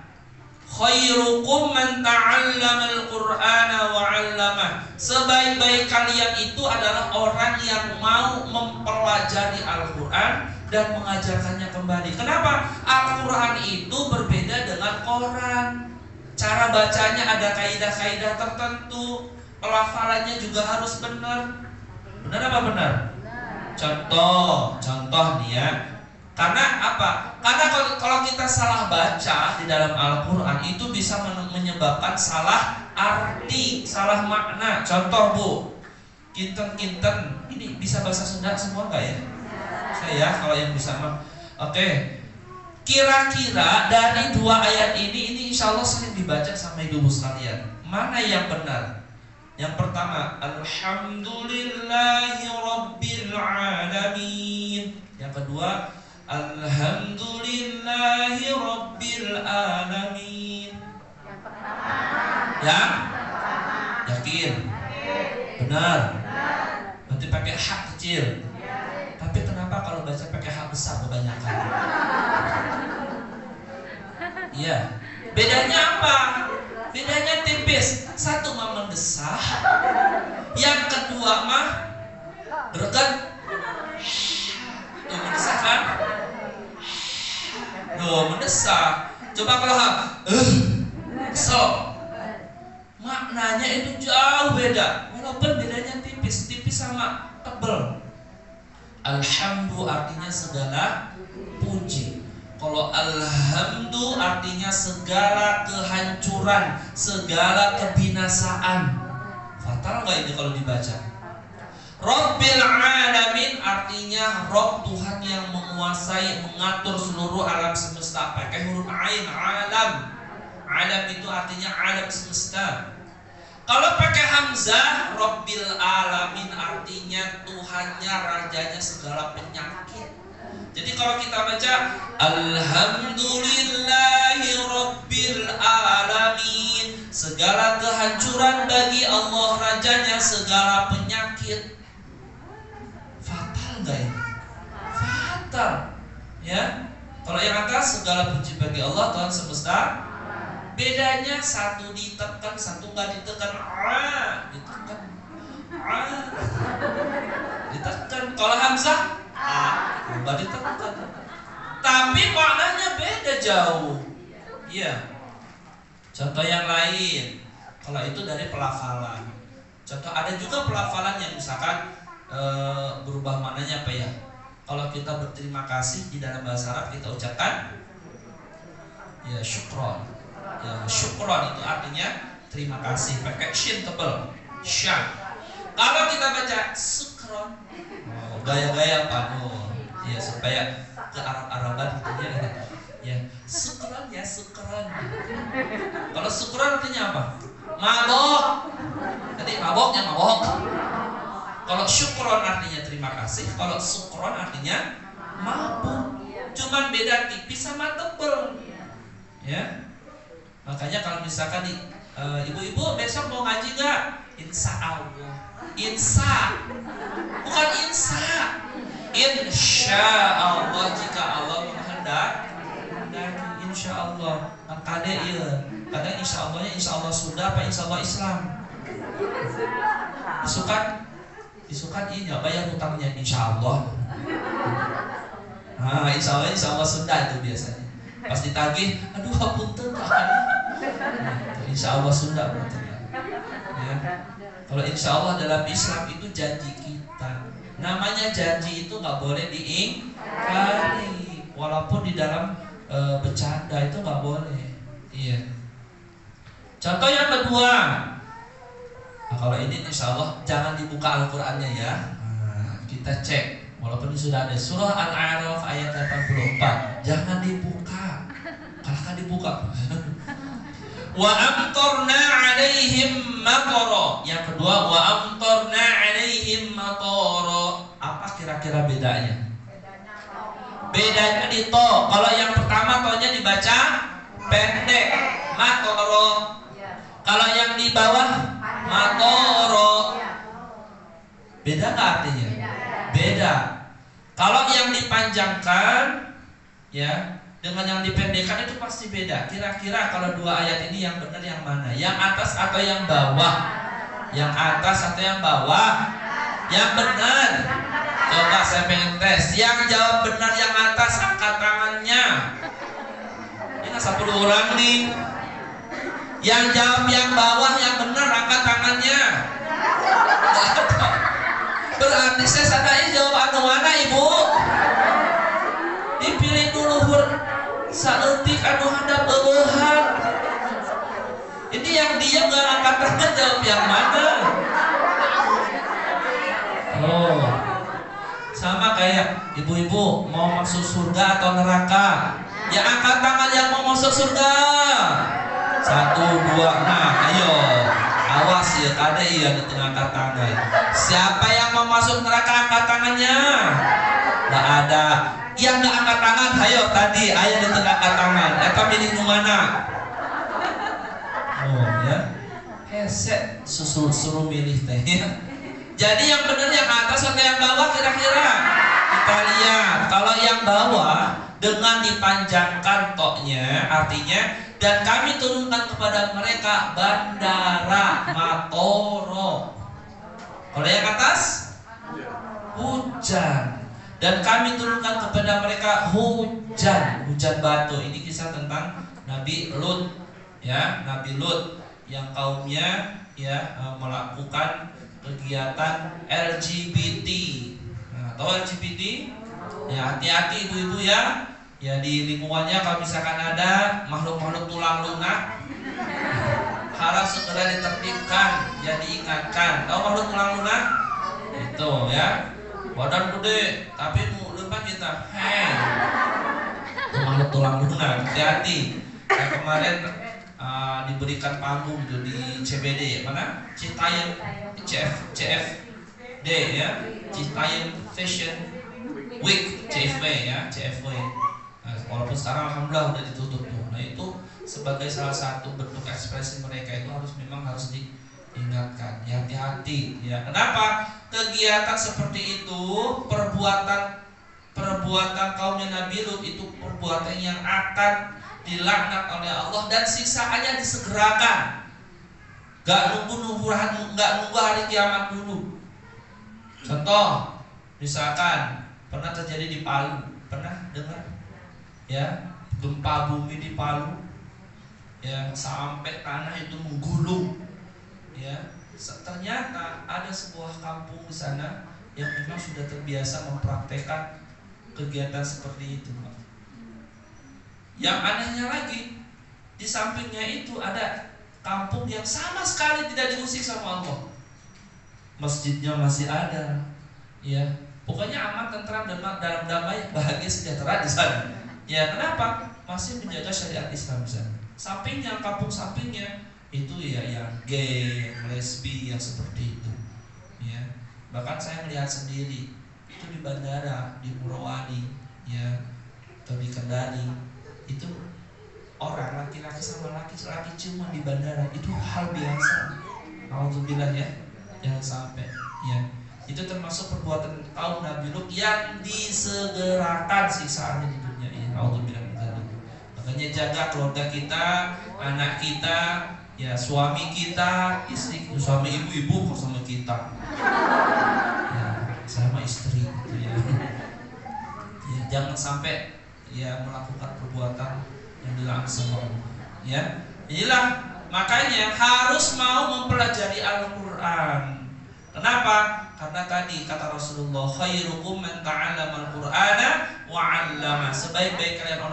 khairukum man ta'allamal Qur'ana wa 'allamah. Sebaik-baik kalian itu adalah orang yang mau mempelajari Al-Qur'an dan mengajarkannya kembali. Kenapa? Al-Qur'an itu berbeda dengan Quran. Cara bacanya ada kaidah-kaidah tertentu, pelafalannya juga harus benar. Benar apa benar? Contoh nih ya. Karena apa? Karena kalau kita salah baca di dalam Al-Quran itu bisa menyebabkan salah arti, salah makna. Contoh bu, kinten, ini bisa bahasa Sunda semua nggak ya? Saya kalau yang bisa mah. Oke. Kira-kira dari 2 ayat ini insya Allah sering dibaca sama ibu sekalian. Mana yang benar? Yang pertama, Alhamdulillahi Rabbil Alamin. Yang kedua, Alhamdulillahi Rabbil Alamin. Yang pertama. Ya? Yakin? Benar? Berarti pakai hak kecil. Tapi kenapa kalau baca pakai hak besar kebanyakan? Iya. Bedanya apa? Bedanya tipis. Satu mah mendesah, yang kedua mah greget. Tuh mendesah kan? Mendesah. Coba kalau kesel, maknanya itu jauh beda. Walaupun bedanya tipis sama tebel. Alhamdu artinya segala puji. Kalau alhamdu artinya segala kehancuran, segala kebinasaan. Fatal nggak ini kalau dibaca? Rabbil Alamin artinya Rob, Tuhan yang menguasai, mengatur seluruh alam semesta. Pakai huruf ain, alam. Alam itu artinya alam semesta. Kalau pakai hamzah, Rabbil Alamin artinya Tuhannya, rajanya segala penyakit. Jadi kalau kita baca Alhamdulillahi Rabbil Alamin, segala kehancuran bagi Allah, rajanya segala penyakit. Fatal gak ini? Fatal. Ya. Kalau yang atas segala puji bagi Allah Tuhan semesta. Bedanya satu ditekan, satu nggak ditekan. Ditekan. Ditekan. Kalau hamzah nggak ditekan. Tapi maknanya beda jauh. Iya. Contoh yang lain. Kalau itu dari pelafalan. Contoh ada juga pelafalan yang misalkan berubah maknanya apa ya? Kalau kita berterima kasih di dalam bahasa Arab kita ucapkan ya syukron. Ya, syukron itu artinya terima kasih, pakai shin tebal, syan. Kalau kita baca sukron, gaya-gaya panu, ya supaya ke Arab-Araban gitu ya. Ya, sukron ya sukron. Kalau sukron artinya apa? Mabok. Jadi maboknya mabok. Kalau syukron artinya terima kasih. Kalau sukron artinya mabuk. Cuman beda tipis sama tebel. Ya. Makanya kalau misalkan ibu-ibu besok mau ngaji nggak? Insya Allah. Insya, bukan insya. Insya Allah, jika Allah menghendaki. Insya Allah. Kadang iya. Kadang insya Allahnya insya Allah Sunda apa insya Allah Islam. Isukan iya bayar hutangnya insya Allah. Nah, insya Allah Sunda itu biasanya. Pas ditagih, aduh hapunten kan. Insya Allah Sunda berarti. Ya. Kalau insya Allah dalam Islam itu janji kita. Namanya janji itu nggak boleh diingkari, walaupun di dalam bercanda itu nggak boleh. Iya. Contoh yang kedua, nah, kalau ini insya Allah jangan dibuka Al-Qurannya ya. Nah, kita cek, walaupun ini sudah ada surah Al-A'raf ayat 84, jangan dibuka. Kalahkan dibuka. Wa amtarna 'alaihim matara. Yang kedua, wa amtarna 'alaihim matara. Apa kira-kira bedanya? Bedanya di to. Kalau yang pertama tonya dibaca pendek, matara. Kalau yang di bawah matara. Beda nggak artinya? Beda. Kalau yang dipanjangkan ya dengan yang dipendekkan itu pasti beda. Kira-kira kalau dua ayat ini yang benar yang mana? Yang atas atau yang bawah? Yang atas atau yang bawah? Yang benar. Coba saya pengen tes. Yang jawab benar yang atas angkat tangannya. Ini nggak 10 orang nih. Yang jawab yang bawah yang benar angkat tangannya. Berarti saya sadar jawab anu mana ibu? Dipilih dulu saeutik anu handap eueuhan. Ini yang dia nggak angkat tangan jawab yang mana? Oh, sama kayak ibu-ibu mau masuk surga atau neraka. Ya angkat tangan yang mau masuk surga. 1, 2, nah ayo. Awas ya, kada iya di tengah angkat tangan. Siapa yang mau masuk neraka angkat tangannya? Nggak ada. Yang nggak angkat tangan, ayo tadi ayah di tengah angkat tangan. Eta milih nu mana? Oh ya, heset suruh milih teh. Jadi yang benar yang atas atau yang bawah kira-kira? Kita lihat. Kalau yang bawah dengan dipanjangkan toknya, artinya dan kami turunkan kepada mereka bandara matoro. Kalau yang atas hujan. Dan kami turunkan kepada mereka hujan batu. Ini kisah tentang Nabi Lut, ya, Nabi Lut yang kaumnya ya melakukan kegiatan LGBT. Nah, tahu LGBT? Ya, hati-hati ibu-ibu ya. Ya di lingkungannya kalau misalkan ada makhluk-makhluk tulang lunak, harap segera ditertibkan, ya diingatkan. Tahu makhluk tulang lunak? Itu ya. Badan gede, tapi mau lupa kita. Hei, makhluk tulang lunak, hati-hati. Yang kemarin diberikan panggung gitu di CBD, mana? Citayam, CFD ya, Citayam Fashion Week, CFW ya, CFW. Nah, walaupun sekarang alhamdulillah udah ditutup tuh. Nah itu sebagai salah satu bentuk ekspresi mereka itu memang harus diingatkan. Ya hati-hati. Ya kenapa? Kegiatan seperti itu, perbuatan kaumnya Nabi Lut itu perbuatan yang akan dilaknat oleh Allah dan siksaannya disegerakan. Gak nunggu hari kiamat dulu. Contoh, misalkan pernah terjadi di Palu, pernah dengar? Ya, gempa bumi di Palu, ya sampai tanah itu menggulung, ya. Ternyata ada sebuah kampung di sana yang memang sudah terbiasa mempraktekkan kegiatan seperti itu. Yang anehnya lagi, di sampingnya itu ada kampung yang sama sekali tidak diusik sama Allah. masjidnya masih ada, ya. Pokoknya aman, tentram, dan dalam damai, bahagia, sejahtera di sana. Ya, kenapa? Masih menjaga syariat Islam di sana. Sampingnya, kampung sampingnya itu ya yang gay, lesbi, yang seperti itu. Ya, bahkan saya melihat sendiri itu di bandara di Purwadi, ya, atau di Kendari, itu orang laki-laki sama laki-laki cuma di bandara, itu hal biasa. Alhamdulillah ya, jangan sampai, ya. Itu termasuk perbuatan kaum Nabi Lut yang disegerakan siksaannya di dunia ini. Alhamdulillah. Makanya jaga keluarga kita, anak kita, ya, suami kita, istri, suami ibu-ibu kok sama kita, ya, sama istri gitu ya. Ya, jangan sampai ya melakukan perbuatan yang dilarang sama Allah. Ya, inilah makanya harus mau mempelajari Al-Quran. Kenapa? Karena tadi kata Rasulullah, khairukum man ta'allama al-Qur'ana wa 'allama. Sebaik-baik kalian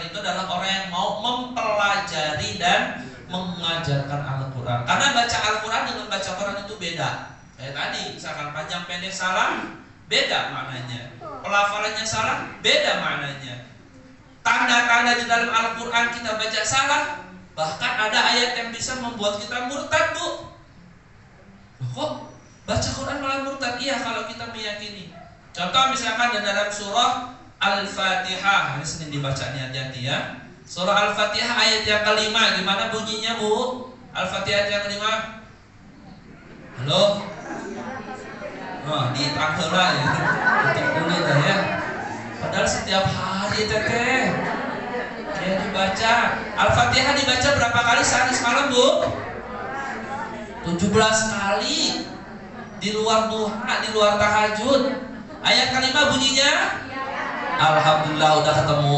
itu adalah orang yang mau mempelajari dan mengajarkan Al-Quran. Karena baca Al-Quran dengan baca Quran itu beda. Kayak tadi, misalkan panjang pendek salah, beda maknanya. Pelafalannya salah, beda maknanya. Tanda-tanda di dalam Al-Quran kita baca salah, bahkan ada ayat yang bisa membuat kita murtad, Bu. Kok baca Quran malah murtad? Iya, kalau kita meyakini. Contoh misalkan dalam surah Al-Fatihah, ini sering dibaca, hati-hati ya. Surah Al-Fatihah ayat yang kelima, gimana bunyinya, Bu? Al-Fatihah ayat yang kelima. Halo? Oh, ditangkela ya. Tutup dulu dah ya. Padahal setiap hari teteh ya dibaca. Al-Fatihah dibaca berapa kali sehari semalam, Bu? 17 kali. Di luar duha, di luar tahajud. Ayat kelima bunyinya? Alhamdulillah udah ketemu.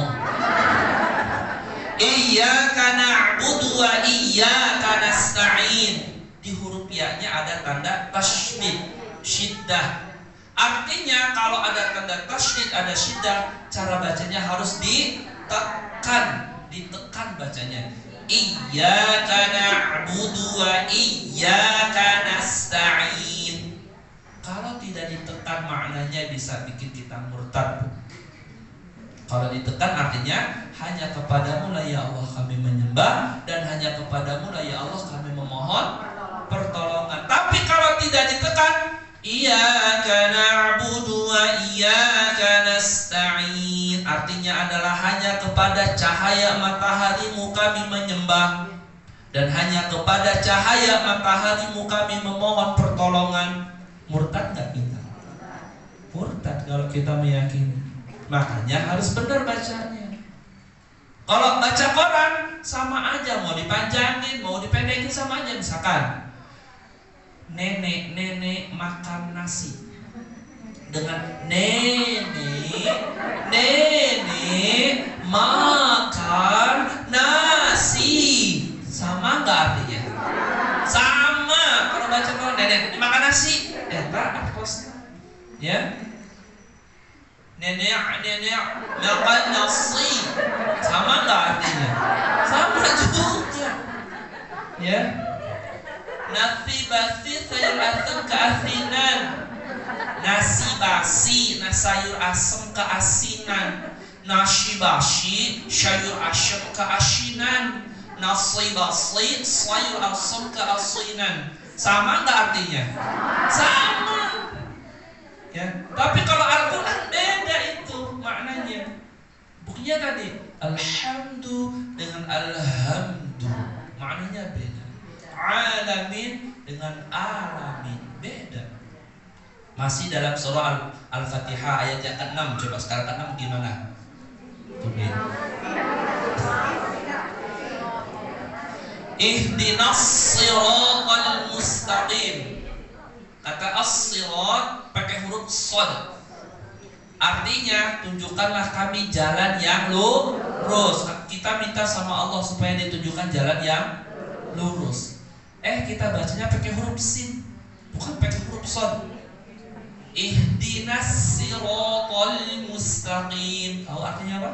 Iyyaka na'budu wa iyyaka nasta'in. Di huruf ya-nya ada tanda tasydid, syiddah. Artinya kalau ada tanda tasydid, ada syiddah, cara bacanya harus ditekan bacanya. Iyyaka na'budu wa iyyaka nasta'in. Kalau tidak ditekan maknanya bisa bikin kita murtad. Kalau ditekan artinya hanya kepadamu lah ya Allah kami menyembah, dan hanya kepadamu lah ya Allah kami memohon pertolongan. Tapi kalau tidak ditekan, iyyaka na'budu wa iyyaka nasta'in, artinya adalah hanya kepada cahaya mataharimu kami menyembah, dan hanya kepada cahaya mataharimu kami memohon pertolongan. Murtad gak kita? Murtad kalau kita meyakini. Makanya harus benar bacanya. Kalau baca Quran sama aja, mau dipanjangin, mau dipendekin sama aja. Misalkan nenek makan nasi dengan nenek makan nasi, sama nggak artinya? Sama. Kalau baca Quran nenek makan nasi, ya. Nenek makan nasi, sama nggak artinya? Sama juga, ya. Nasi basi sayur asam keasinan. Nasi basi, sayur asam keasinan. Nasi basi, sayur asam keasinan. Nasi basi, sayur asam keasinan. Sama nggak artinya? Sama. Ya. Tapi kalau Al-Quran beda itu maknanya. Buktinya tadi alhamdu dengan alhamdu maknanya beda. Alamin dengan alamin beda. Masih dalam surah Al-Fatihah ayat yang ke-6. Coba sekarang ke-6 gimana? Ihdinas siratal mustaqim. Kata as-sirat pakai huruf shad. Artinya tunjukkanlah kami jalan yang lurus. Kita minta sama Allah supaya ditunjukkan jalan yang lurus. Kita bacanya pakai huruf sin, bukan pakai huruf shad. Ihdinas siratal mustaqim. Tahu artinya apa?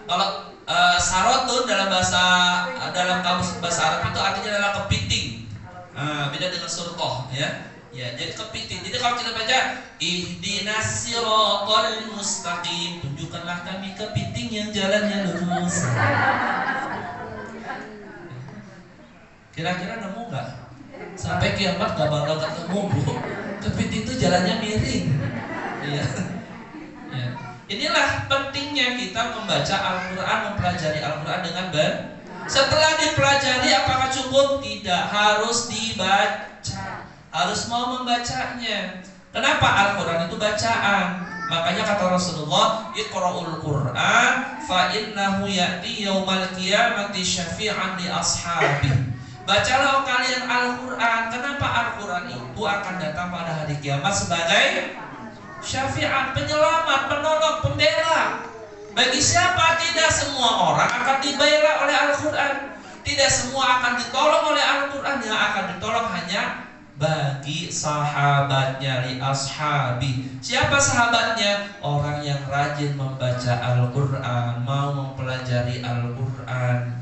Kalau Sarotun dalam kamus bahasa Arab itu artinya adalah kepiting. Beda dengan surqah ya. Ya, jadi kepiting. Jadi kalau kita baca ihdinas siratal mustaqim, tunjukkanlah kami kepiting yang jalannya lurus. Kira-kira nemu nggak? Sampai kiamat gak bakal ketemu, Bu. Kepiting itu jalannya miring. Iya. Ya. Inilah pentingnya kita membaca Al-Quran, mempelajari Al-Quran dengan benar. Setelah dipelajari apakah cukup? Tidak, harus dibaca. Harus mau membacanya. Kenapa? Al-Quran itu bacaan. Makanya kata Rasulullah, Iqra'ul Quran fa innahu ya'ti yaumal qiyamati syafi'an li ashabi. Bacalah kalian Al-Quran. Kenapa? Al-Quran itu akan datang pada hari kiamat sebagai syafi'at, penyelamat, penolong, pembela. Bagi siapa? Tidak semua orang akan dibela oleh Al-Quran. Tidak semua akan ditolong oleh Al-Quran. Yang akan ditolong hanya bagi sahabatnya, li ashabi. Siapa sahabatnya? Orang yang rajin membaca Al-Quran, mau mempelajari Al-Quran,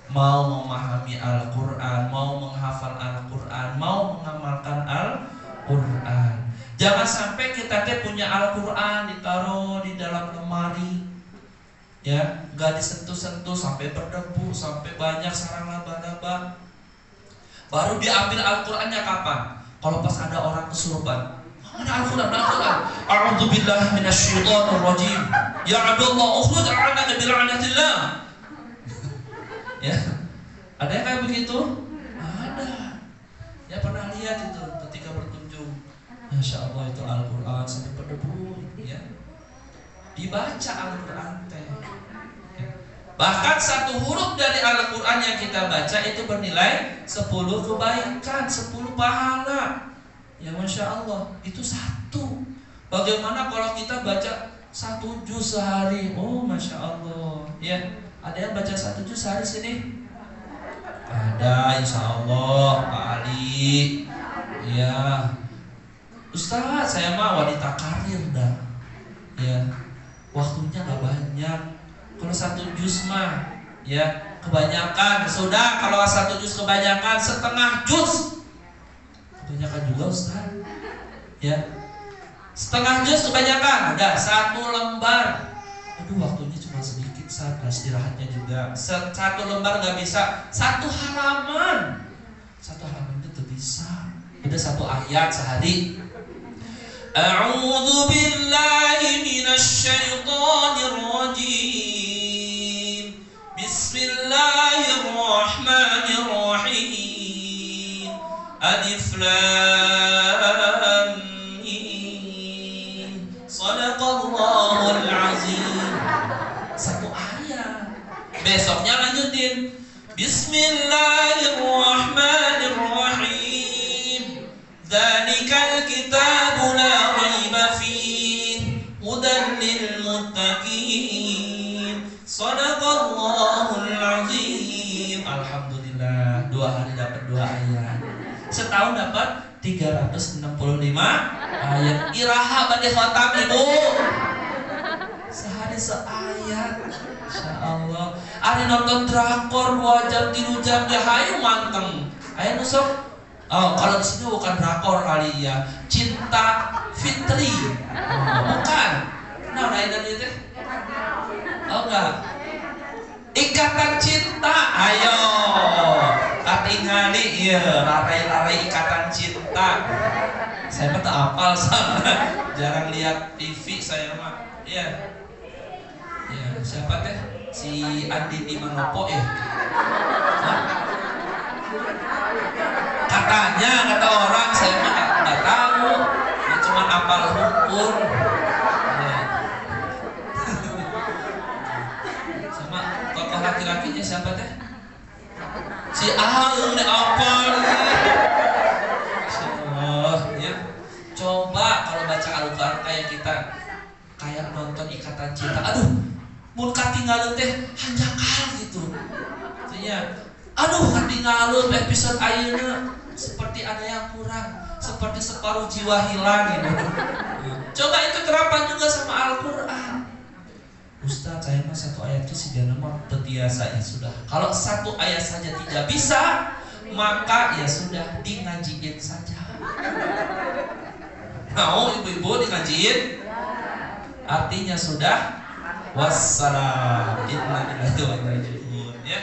mau memahami Al-Quran, mau menghafal Al-Quran, mau mengamalkan Al-Quran. Jangan sampai kita punya Al-Quran ditaruh di dalam lemari, ya, nggak disentuh-sentuh sampai berdebu, sampai banyak sarang laba-laba. Baru diambil Al-Qurannya kapan? Kalau pas ada orang kesurupan. Mana Al-Quran? Al-Quran. A'udzubillahi minasyaitonir rajim. Ya Abdullah, ukhruj 'anaka bi la'natillah. Ya. Ada yang kayak begitu? Ada. Ya pernah lihat itu ketika berkunjung. Masya Allah itu Al-Quran sampai berdebu, ya. Dibaca Al-Quran teh. Bahkan satu huruf dari Al-Quran yang kita baca itu bernilai 10 kebaikan, 10 pahala. Ya Masya Allah, itu satu. Bagaimana kalau kita baca 1 juz sehari? Oh Masya Allah. Ya, ada yang baca 1 juz sehari sini? Ada, Insya Allah, Pak Ali. Ya, Ustaz, saya mah wanita karir dah. Ya, waktunya gak banyak. Kalau 1 juz mah, ya kebanyakan. Sudah, kalau 1 juz kebanyakan, setengah juz kebanyakan juga Ustaz. Ya, setengah juz kebanyakan. Udah 1 lembar. Aduh, waktunya cuma sedikit Ustaz. Istirahatnya juga 1 lembar gak bisa. 1 halaman. 1 halaman itu bisa. Udah 1 ayat sehari. A'udzu billahi minasy syaithanir rajim. Bismillahirrahmanirrahim. Alif lam mim. Shadaqallahul azim. 1 ayat. Besoknya lanjutin. Bismillahirrahmanirrahim. Dzalikal kitabu la raiba fihi hudan lil muttaqin. Shadaqallahul azim. Alhamdulillah, 2 hari dapat 2 ayat. Setahun dapat 365 ayat. Iraha bade khatam Ibu. Sehari seayat. Masya Allah. Ari nonton drakor 2 jam 3 jam dia hayu manteng. Ayo nusuk. Oh, kalau di sini bukan drakor kali ya, Cinta Fitri. Oh, bukan. Nah, ini teh. Oh enggak. Ikatan Cinta. Ayo. Katingali ya, larai-larai Ikatan Cinta. Saya mah tak apal sama. Jarang lihat TV saya mah. Iya. Ya, siapa teh? Si Andi di Manopo ya. Hah? Katanya, kata orang, saya mah nggak tahu, ya cuma apal hukum. Ya. Sama tokoh laki-lakinya siapa teh? Si Aung deh apal. Ya. Coba kalau baca Al-Quran kayak kita, kayak nonton Ikatan Cinta. Aduh, mun katinggalin teh hanjakal gitu. Ya. Aduh, katinggalin episode ayeuna seperti ada yang kurang, seperti separuh jiwa hilang gitu. Coba itu terapkan juga sama Al-Quran. Ustaz, saya mah satu ayat itu si jana mah terbiasa ya sudah. Kalau satu ayat saja tidak bisa, maka ya sudah dingajiin saja. Mau ibu-ibu dingajiin? Artinya sudah wassalam. Innalillahi wa inna ilaihi raji'un ya.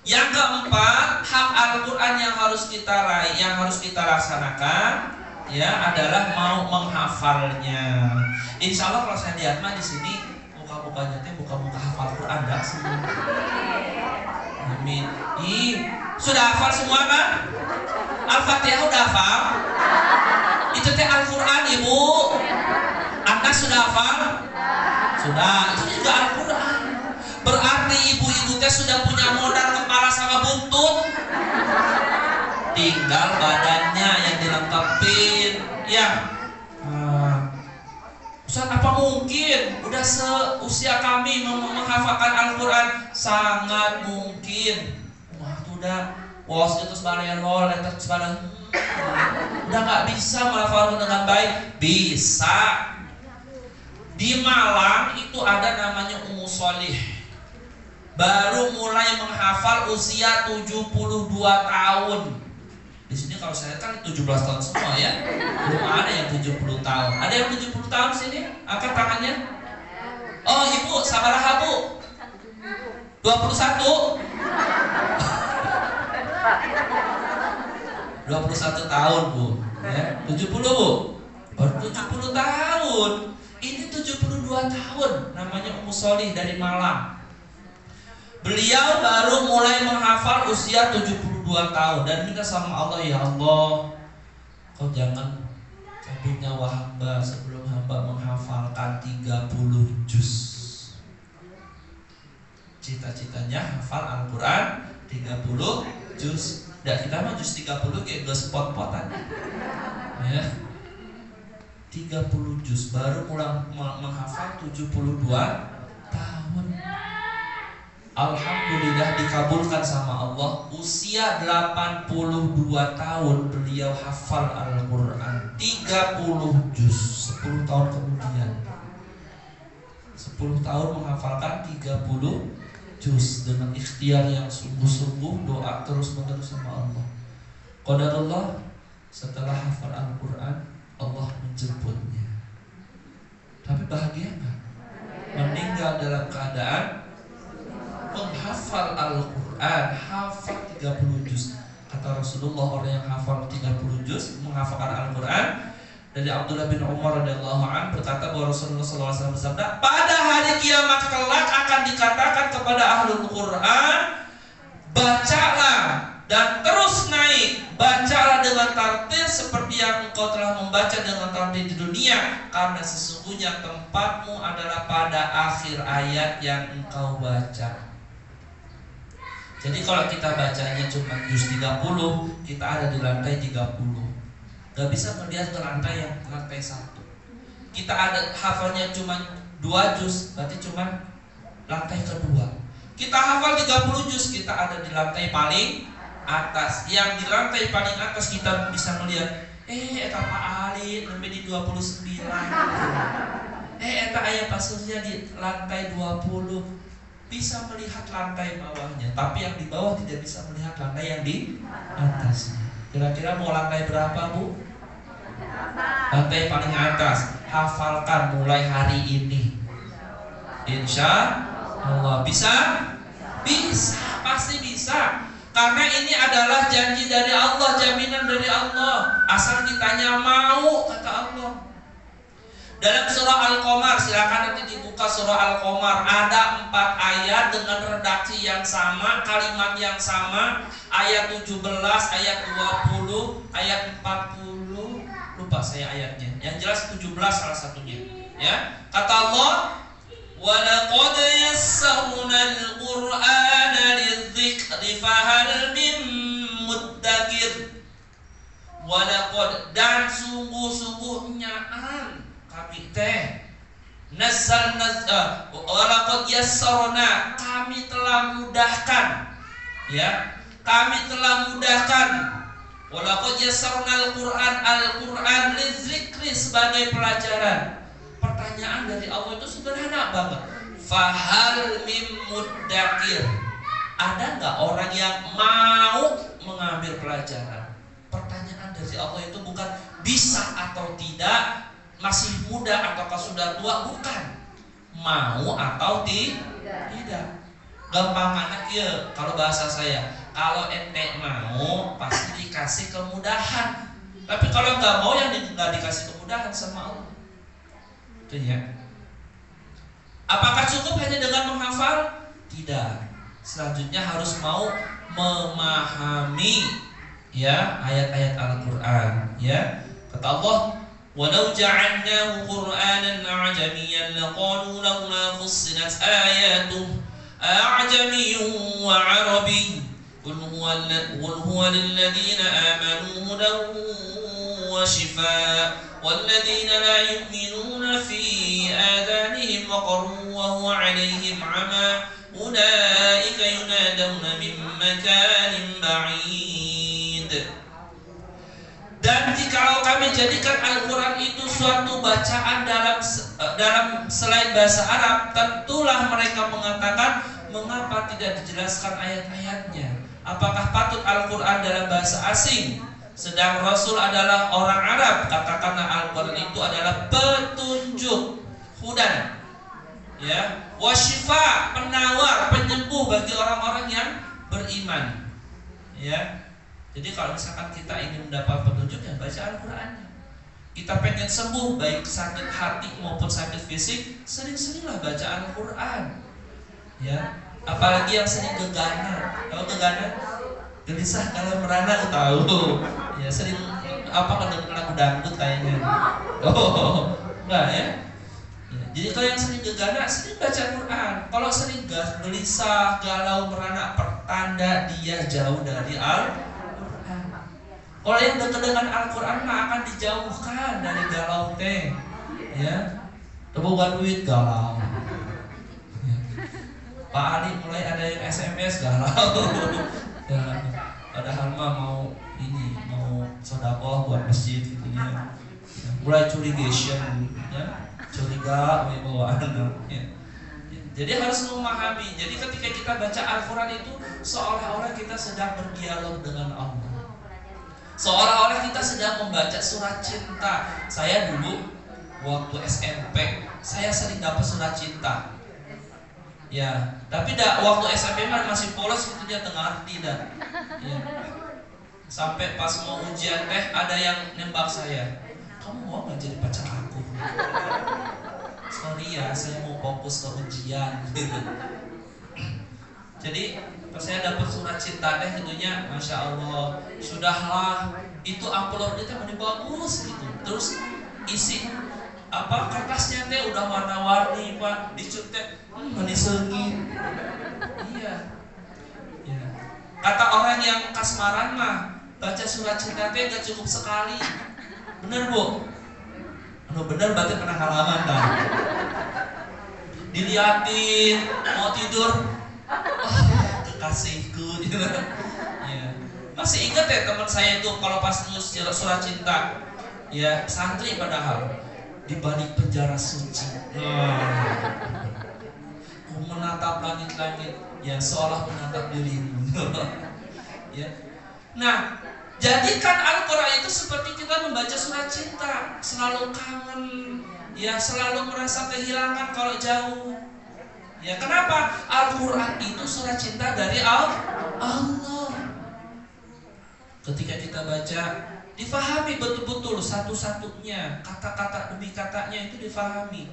Yang keempat, hak Al-Qur'an yang harus kita raih, yang harus kita laksanakan ya adalah mau menghafalnya. Insya Allah kalau saya lihat mah di sini muka-mukanya teh muka-muka hafal Quran dah semua. Amin. Sudah hafal semua kan? Al-Fatihah udah hafal? Itu teh Al-Quran ibu. Anas sudah hafal? Sudah. Itu juga Al-Quran. Berarti ibu-ibu teh sudah punya modal kepala sama buntut. Tinggal badannya yang dilengkapin. Ya. Ustaz, apa mungkin udah seusia kami menghafalkan Al-Quran? Sangat mungkin. Wah, itu udah was itu sebarelo, letter sebarelo. Udah nggak bisa menghafalkan dengan baik. Bisa. Di Malang itu ada namanya Ummu Sholih. Baru mulai menghafal usia 72 tahun. Di sini kalau saya kan 17 tahun semua ya. Belum ada yang 70 tahun. Ada yang 70 tahun sini? Angkat tangannya. Oh, ibu, sabaraha bu? 21? 21 tahun bu ya. 70 bu? Baru 70 tahun. Ini 72 tahun. Namanya Ummu Sholih dari Malang. Beliau baru mulai menghafal usia 72 tahun dan minta sama Allah, ya Allah, kau jangan cabut nyawa hamba sebelum hamba menghafalkan 30 juz. Cita-citanya hafal Al-Quran 30 juz. Dan kita mah juz 30 kayak gak sepot-potan ya. 30 juz baru mulai menghafal 72 tahun. Alhamdulillah dikabulkan sama Allah. Usia 82 tahun beliau hafal Al-Quran 30 juz. 10 tahun kemudian 10 tahun menghafalkan 30 juz dengan ikhtiar yang sungguh-sungguh, doa terus-menerus sama Allah. Qadarullah, setelah hafal Al-Quran Allah menjemputnya. Tapi bahagia enggak? Meninggal dalam keadaan menghafal Al-Quran, hafal 30 juz. Kata Rasulullah, orang yang hafal 30 juz menghafalkan Al-Quran. Dari Abdullah bin Umar radhiyallahu anhu berkata bahwa Rasulullah SAW bersabda, pada hari kiamat kelak akan dikatakan kepada ahlul Quran, bacalah dan terus naik, bacalah dengan tartil seperti yang engkau telah membaca dengan tartil di dunia, karena sesungguhnya tempatmu adalah pada akhir ayat yang engkau baca. Jadi kalau kita bacanya cuma juz 30, kita ada di lantai 30. Gak bisa melihat ke lantai yang lantai 1. Kita ada hafalnya cuma 2 juz, berarti cuma lantai kedua. Kita hafal 30 juz, kita ada di lantai paling atas. Yang di lantai paling atas kita bisa melihat, eta Pak Ali sampai di 29. Eta aya pasurnya di lantai 20. Bisa melihat lantai bawahnya, tapi yang di bawah tidak bisa melihat lantai yang di atasnya. Kira-kira mau lantai berapa bu? Lantai paling atas. Hafalkan mulai hari ini, insya Allah. Bisa? Bisa, pasti bisa. Karena ini adalah janji dari Allah, jaminan dari Allah. Asal kitanya mau, kata Allah. Dalam surah Al-Qamar, silakan nanti dibuka surah Al-Qamar, ada 4 ayat dengan redaksi yang sama, kalimat yang sama. Ayat 17, ayat 20, ayat 40, lupa saya ayatnya. Yang jelas 17 salah satunya. Ya, kata Allah, وَلَقَدْ يَسَّرْنَا الْقُرْآنَ لِلذِّكْرِ فَهَلْ مِن مُّدَّكِرٍ. Walaqad, dan sungguh-sungguhnya kami teh walaqad yassarna, kami telah mudahkan, ya, kami telah mudahkan. Walaqad yassarna Al-Quran lidzikri, sebagai pelajaran. Pertanyaan dari Allah itu sederhana banget. Fahal mim muddakir. Ada nggak orang yang mau mengambil pelajaran? Pertanyaan dari Allah itu bukan bisa atau tidak, masih muda ataukah sudah tua, bukan. Mau atau tidak. Gampang ya kalau bahasa saya. Kalau ente mau pasti dikasih kemudahan. Tapi kalau nggak mau, yang nggak dikasih kemudahan sama Allah. Itu ya. Apakah cukup hanya dengan menghafal? Tidak. Selanjutnya harus mau memahami ya ayat-ayat Al-Qur'an ya. Kata Allah, "Walau ja'alnahu Qur'anan 'ajamiyyan laqalu laula fussilat ayatuhu a'jamiyyun wa 'arabiyyun qul huwa lil-ladzina amanu hudan wa shifaa والذين لا يؤمنون في آذانهم وقر وهو عليهم عمى أولئك ينادون من مكان بعيد." Dan jikalau kami jadikan Al-Quran itu suatu bacaan dalam selain bahasa Arab, tentulah mereka mengatakan, mengapa tidak dijelaskan ayat-ayatnya? Apakah patut Al-Quran dalam bahasa asing? Sedang Rasul adalah orang Arab. Katakanlah Al-Quran itu adalah petunjuk, hudan ya, wasyifa, penawar, penyembuh bagi orang-orang yang beriman ya. Jadi kalau misalkan kita ingin mendapat petunjuk, ya baca Al-Qurannya. Kita pengen sembuh baik sakit hati maupun sakit fisik, sering-seringlah baca Al-Quran ya. Apalagi yang sering gegana. Tahu gegana? Gelisah kalau merana, tahu ya, sering apa kadang lagu dangdut kayaknya. Oh enggak ya. Jadi kalau yang sering gegana, sering baca Quran. Kalau sering gelisah, galau, merana, pertanda dia jauh dari Al-Quran. Kalau yang dekat dengan Al-Quran mah akan dijauhkan dari galau teh ya. Tebukan duit galau ya. Pak Ali mulai ada yang SMS galau ya, padahal mah mau sedekah buat masjid gitu ya. Mulai curigation ya, curiga bawaan ya. Jadi harus memahami. Jadi ketika kita baca Al-Quran itu seolah-olah kita sedang berdialog dengan Allah, seolah-olah kita sedang membaca surat cinta. Saya dulu waktu SMP saya sering dapat surat cinta ya, tapi waktu SMP masih polos gitu, dia tengah arti dah ya. Sampai pas mau ujian teh ada yang nembak saya, "Kamu mau nggak jadi pacar aku?" "Sorry ya, saya mau fokus ke ujian." Gitu. Jadi pas saya dapat surat cinta teh tentunya masya Allah, sudahlah itu amplopnya teh mana bagus gitu. Terus isi apa kertasnya teh udah warna-warni Pak, dicut teh manis sengit. Iya. Ya. Kata orang yang kasmaran mah, baca surat cinta teh gak cukup sekali. Bener Bu? Bener berarti pernah halaman kan? Diliatin, mau tidur, oh kekasihku gitu. Ya. Masih ingat ya teman saya itu kalau pas nulis surat cinta, ya santri padahal di balik penjara suci. Menatap langit-langit yang seolah menatap dirimu. Ya. Nah, jadikan Al-Quran itu seperti kita membaca surat cinta, selalu kangen, ya selalu merasa kehilangan kalau jauh. Ya kenapa? Al-Quran itu surat cinta dari Allah. Ketika kita baca, difahami betul-betul satu-satunya, kata-kata demi katanya itu difahami.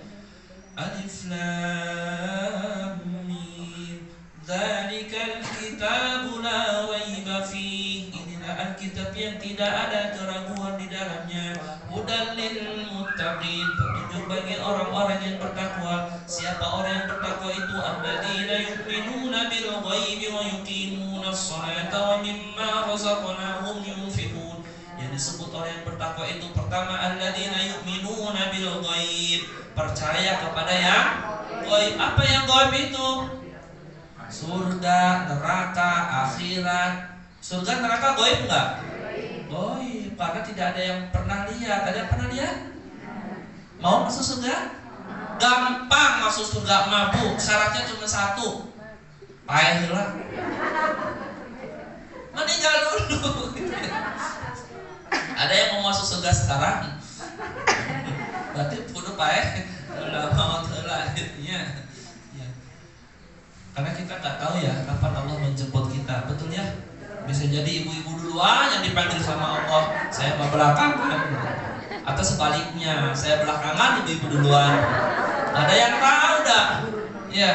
Alif Lam Mim, dzalikal kitabu la raiba fihi. Inilah Alkitab yang tidak ada keraguan di dalamnya. Hudal lil muttaqin, petunjuk bagi orang-orang yang bertakwa. Siapa orang yang bertakwa itu? Alladzina yu'minuna bil ghaibi wa yuqimuna sholata wa mimma razaqnahum yunfiqun. Yang disebut orang yang bertakwa itu pertama alladzina yu'minuna bil ghaib, percaya kepada yang ghaib. Apa yang ghaib itu? Surga, neraka, akhirat. Surga, neraka ghaib enggak? Ghaib, karena tidak ada yang pernah lihat. Ada yang pernah lihat? Mau masuk surga? gampang masuk surga mabuk, syaratnya cuma satu, paeh lah, meninggal dulu. Ada yang mau masuk surga sekarang, berarti kudu paeh udah mau telah ya. Karena kita nggak tahu ya kapan Allah menjemput kita, betul ya? Bisa jadi ibu-ibu duluan yang dipanggil sama Allah, saya mau belakangan, atau sebaliknya saya belakangan, ibu-ibu duluan. Ada yang tahu dah, ya,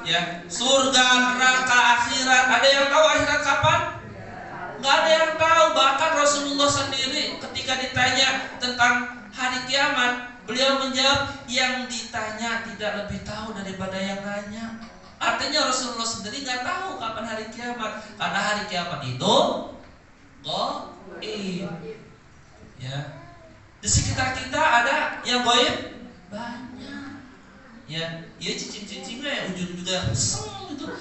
ya surga, neraka, akhirat. Ada yang tahu akhirat kapan? Nggak ada yang tahu. Bahkan Rasulullah sendiri ketika ditanya tentang hari kiamat, beliau menjawab, yang ditanya tidak lebih tahu daripada yang nanya. Artinya Rasulullah sendiri nggak tahu kapan hari kiamat, karena hari kiamat itu gaib. Ya, di sekitar kita ada yang gaib banyak. Ya, ya cicing-cicingnya ujung juga seng gitu.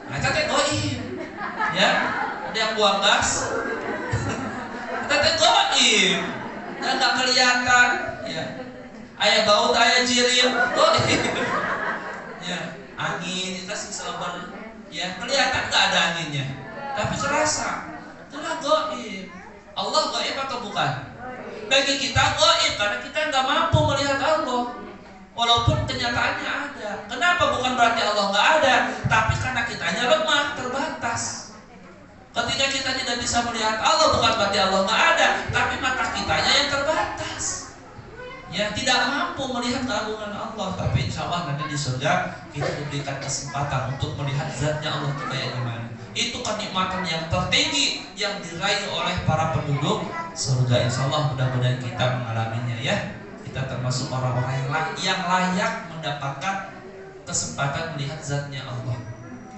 Nah, teh gaib. Ya, ada yang buang gas. Teh gaib. Dan nggak kelihatan. Ya, ayah bau, ayah jirim, gaib. Ya. Angin kita selebar, ya kelihatan nggak ada anginnya, tapi terasa. Itulah gaib. Allah gaib atau bukan? Bagi kita gaib karena kita nggak mampu melihat Allah, walaupun kenyataannya ada. Kenapa? Bukan berarti Allah nggak ada, tapi karena kitanya lemah, terbatas. Ketika kita tidak bisa melihat Allah, bukan berarti Allah nggak ada, tapi mata kitanya yang terbatas. Ya, tidak mampu melihat keagungan Allah. Tapi insya Allah nanti di surga kita diberikan kesempatan untuk melihat zatnya Allah itu kayak gimana. Itu kenikmatan yang tertinggi yang diraih oleh para penduduk surga. Insya Allah mudah-mudahan kita mengalaminya ya. Kita termasuk orang-orang yang layak mendapatkan kesempatan melihat zatnya Allah.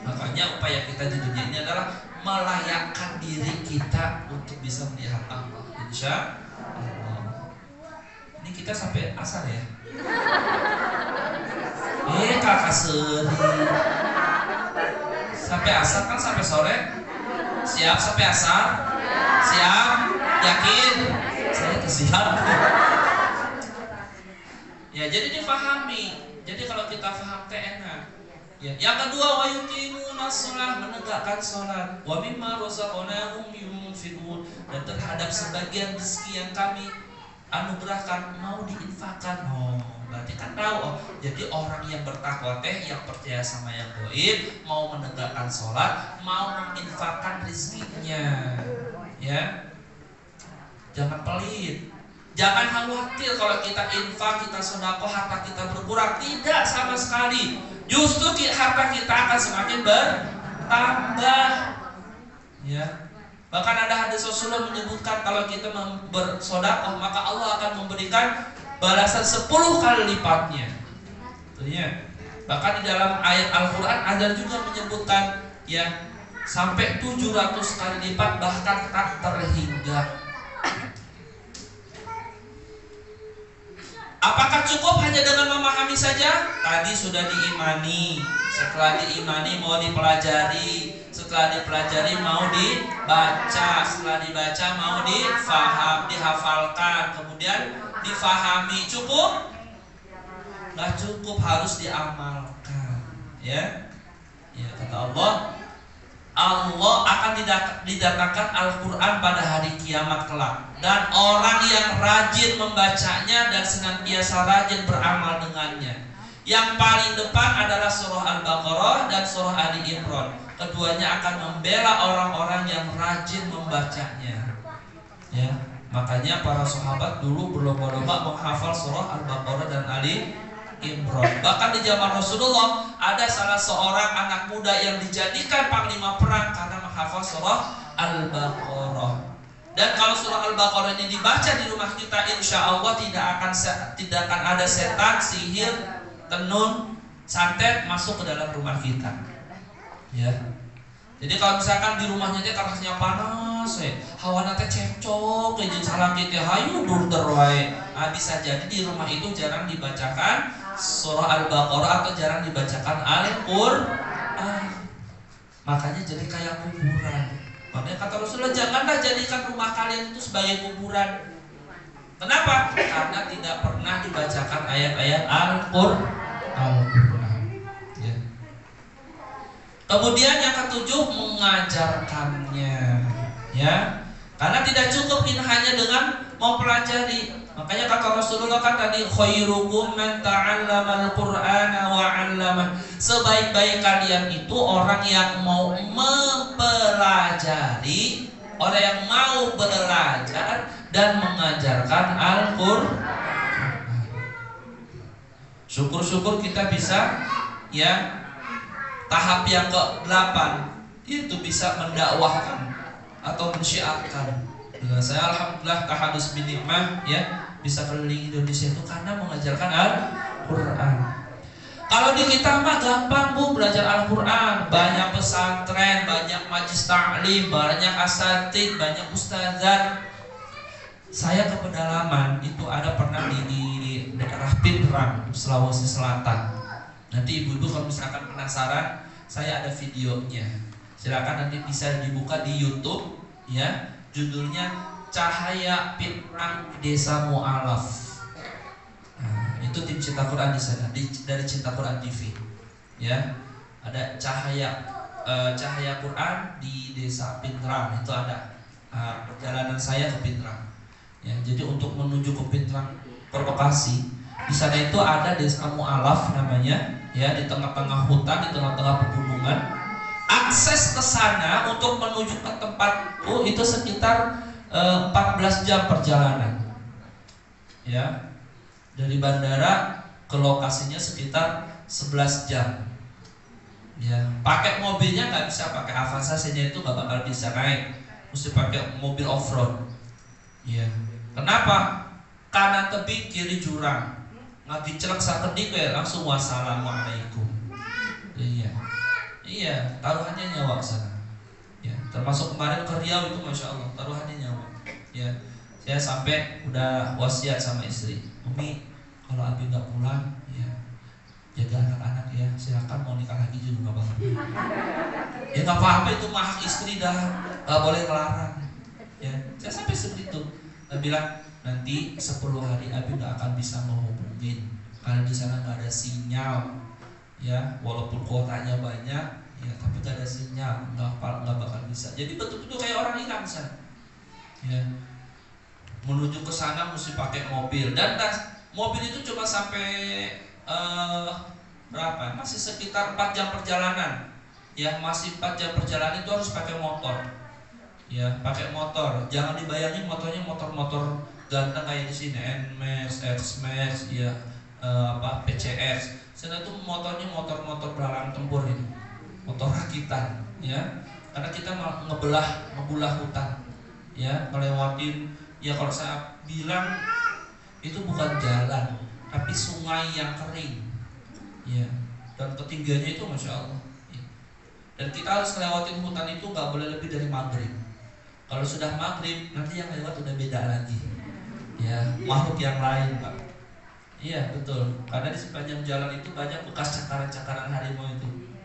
Makanya upaya kita di dunia ini adalah melayakkan diri kita untuk bisa melihat Allah. Insya Allah. Ini kita sampai asar ya. Kakak sedih. Sampai asar kan sampai sore. Siap sampai asar? Siap? Yakin? Saya siap. Ya, jadi difahami. Jadi kalau kita paham teh enak. Ya. Yang kedua, wa yuqimunas shalah, menegakkan salat. Wa mimma razaqnahum yunfiqun, dan terhadap sebagian rezeki yang kami anugerahkan mau diinfakkan. Berarti kan tahu. Jadi orang yang bertakwa teh yang percaya sama yang gaib, mau menegakkan sholat, mau menginfakkan rezekinya. Ya, jangan pelit, jangan khawatir kalau kita infak, kita sedekah, harta kita berkurang. Tidak sama sekali. Justru harta kita akan semakin bertambah. Ya. Bahkan ada hadis Rasulullah menyebutkan kalau kita bersedekah maka Allah akan memberikan balasan 10 kali lipatnya. Tentunya. Bahkan di dalam ayat Al-Qur'an ada juga menyebutkan ya sampai 700 kali lipat, bahkan tak terhingga. Apakah cukup hanya dengan memahami saja? Tadi sudah diimani. Setelah diimani mau dipelajari. Setelah dipelajari mau dibaca. Setelah dibaca mau dihafalkan. Kemudian difahami. Cukup? Nggak cukup, harus diamalkan. Ya, ya kata Allah. Allah akan didatangkan Al-Quran pada hari kiamat kelak. Dan orang yang rajin membacanya dan senantiasa rajin beramal dengannya. Yang paling depan adalah surah Al-Baqarah dan surah Ali Imran. Keduanya akan membela orang-orang yang rajin membacanya. Ya, makanya para sahabat dulu berlomba-lomba menghafal surah Al-Baqarah dan Ali Imran. Bahkan di zaman Rasulullah ada salah seorang anak muda yang dijadikan panglima perang karena menghafal surah Al-Baqarah. Dan kalau surah Al-Baqarah ini dibaca di rumah kita, insya Allah tidak akan ada setan, sihir, tenun, santet masuk ke dalam rumah kita. Ya. Jadi kalau misalkan di rumahnya dia kerasnya panas, hawa nate cekcok, jeung salaki teh hayu durder wae. Bisa jadi di rumah itu jarang dibacakan surah Al-Baqarah atau jarang dibacakan Al-Qur'an. Makanya jadi kayak kuburan. Makanya kata Rasulullah, janganlah jadikan rumah kalian itu sebagai kuburan. Kenapa? Karena tidak pernah dibacakan ayat-ayat Al-Qur'an. Ya. Kemudian yang ketujuh, mengajarkannya. Ya. Karena tidak cukup hanya dengan mempelajari. Makanya kata Rasulullah kan tadi, khairukum man ta'allamal Qur'ana wa 'allamah. Sebaik-baik kalian itu orang yang mau mempelajari, orang yang mau belajar dan mengajarkan Al-Qur'an. Syukur-syukur kita bisa ya tahap yang ke-8, itu bisa mendakwahkan atau mensyiarkan. Saya alhamdulillah tahadus bin nikmah ya bisa keliling Indonesia itu karena mengajarkan Al-Qur'an. Kalau di kita mah gampang Bu belajar Al-Qur'an, banyak pesantren, banyak majlis ta'lim, banyak asatid, banyak ustazat. Saya ke pedalaman itu ada pernah di daerah Pinrang, Sulawesi Selatan. Nanti ibu-ibu kalau misalkan penasaran, saya ada videonya. Silakan nanti bisa dibuka di YouTube ya. Judulnya Cahaya Pinrang Desa Mu'alaf. Nah, itu tim Cinta Quran di sana, dari Cinta Quran TV. Ya, ada cahaya Quran di Desa Pinrang. Itu ada perjalanan saya ke Pinrang. Ya, jadi untuk menuju ke Pinrang Bekasi, di sana itu ada Desa Mu'alaf namanya, ya di tengah-tengah hutan, di tengah-tengah pegunungan. Akses ke sana untuk menuju ke tempatku itu sekitar 14 jam perjalanan. Ya. Dari bandara ke lokasinya sekitar 11 jam. Ya, pakai mobilnya nggak bisa pakai Avanza, itu nggak bakal bisa naik. Mesti pakai mobil off-road. Ya. Kenapa? Kanan tebing, kiri jurang. Ngagi celek sakedik ya langsung wassalamualaikum. Iya. Iya, taruhannya nyawa ke sana. Ya, termasuk kemarin ke Riau itu masya Allah, taruhannya nyawa. Ya, saya sampai udah wasiat sama istri, Umi, kalau Abi nggak pulang, ya jaga anak-anak ya. Silakan mau nikah lagi juga nggak apa-apa. Ya nggak apa-apa, itu mah hak istri dah, nggak boleh ngelarang. Ya, saya sampai seperti itu. Saya bilang nanti 10 hari Abi nggak akan bisa menghubungin karena di sana nggak ada sinyal. Ya, walaupun kuotanya banyak, ya tapi gak ada sinyal, nggak bakal bisa. Jadi betul-betul kayak orang hilang sana. Ya, menuju ke sana mesti pakai mobil dan mobil itu cuma sampai berapa? Masih sekitar 4 jam perjalanan. Ya, masih 4 jam perjalanan itu harus pakai motor. Ya, pakai motor. Jangan dibayangin motornya motor-motor ganteng kayak di sini, Nmax, X-Max, ya PCX. Sana itu motornya motor-motor belalang tempur itu, motor rakitan, ya. Karena kita ngebelah hutan, ya, melewatin, ya kalau saya bilang itu bukan jalan, tapi sungai yang kering, ya. Dan ketinggiannya itu masya Allah. Ya. Dan kita harus ngelewatin hutan itu nggak boleh lebih dari maghrib. Kalau sudah maghrib nanti yang lewat udah beda lagi, ya, makhluk yang lain, Pak. Iya betul, karena di sepanjang jalan itu banyak bekas cakaran-cakaran harimau itu.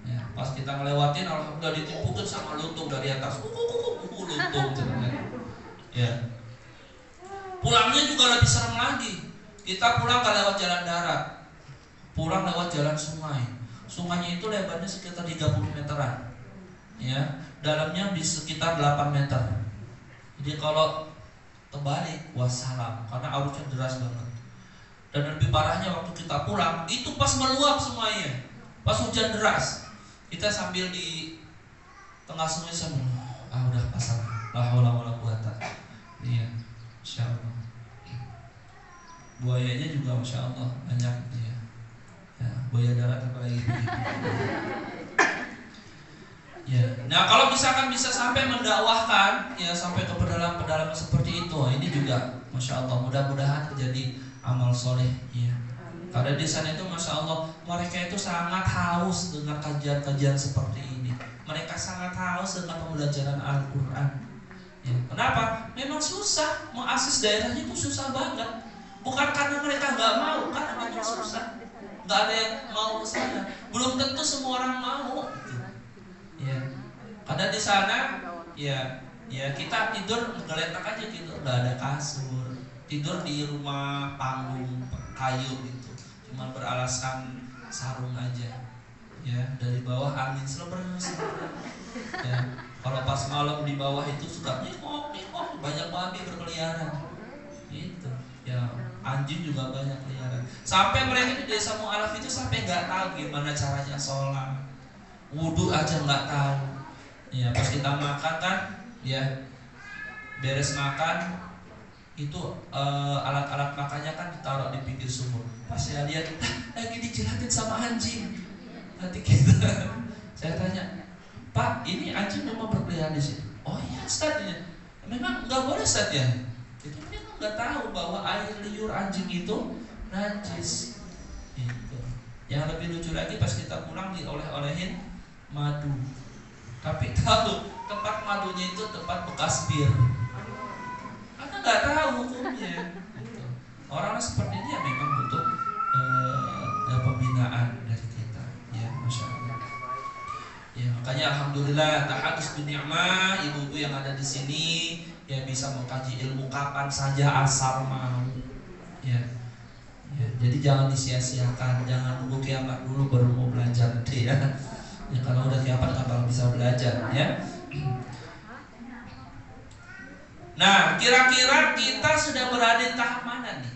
Ya, pas kita ngelewatin, alhamdulillah ditimpukin sama lutung dari atas, lutung, ya. Pulangnya juga lebih serem lagi. Kita pulang gak lewat jalan darat, pulang lewat jalan sungai. Sungainya itu lebarnya sekitar 30 meteran, ya. Dalamnya di sekitar 8 meter. Jadi kalau terbalik, wassalam, karena arusnya deras banget. Dan lebih parahnya waktu kita pulang itu pas meluap semuanya, pas hujan deras, kita sambil di tengah sungai sambil udah pasang la haula wala quwata. Iya, masya Allah. Buayanya juga masya Allah banyak ya. Ya, buaya darat apalagi begitu. Ya, nah kalau misalkan bisa sampai mendakwahkan ya sampai ke pedalaman seperti itu, ini juga masya Allah, mudah-mudahan terjadi amal soleh, ya. Karena di sana itu masya Allah mereka itu sangat haus dengan kajian-kajian seperti ini. Mereka sangat haus dengan pembelajaran Al-Quran. Ya. Kenapa? Memang susah, mengakses daerahnya itu susah banget. Bukan karena mereka nggak mau, karena memang susah. Nggak ada yang mau ke sana. Belum tentu semua orang mau. Gitu. Ya. Karena di sana, ya kita tidur ngeletak aja gitu, nggak ada kasur. tidur di rumah panggung kayu gitu, cuma beralaskan sarung aja, ya dari bawah angin seleber ya. Kalau pas malam di bawah itu suka mikok, banyak babi berkeliaran gitu ya, anjing juga banyak keliaran. Sampai mereka di desa Mu'alaf itu sampai nggak tahu gimana caranya sholat, wudhu aja nggak tahu ya. Pas kita makan kan ya, beres makan itu alat-alat makannya kan ditaruh di pinggir sumur. Pas saya lihat lagi dijilatin sama anjing, nanti kita saya tanya, Pak, ini anjing memang berkeliaran di sini? Oh iya Ustaz, memang nggak boleh Ustaz ya. Itu mereka nggak tahu bahwa air liur anjing itu najis. Itu. Yang lebih lucu lagi pas kita pulang dioleh-olehin madu. Tapi tahu tempat madunya itu tempat bekas bir. Karena nggak tahu hukumnya. Gitu. Orang seperti ini ya memang butuh pembinaan dari kita. Ya, Masya Allah. Ya, makanya alhamdulillah tahadus bin ni'mah, ibu-ibu yang ada di sini ya bisa mengkaji ilmu kapan saja asal mau. Ya. Ya, jadi jangan disia-siakan, jangan nunggu kiamat dulu baru mau belajar nanti ya. Ya kalau udah kiamat nggak bakal bisa belajar ya. Nah, kira-kira kita sudah berada di tahap mana nih?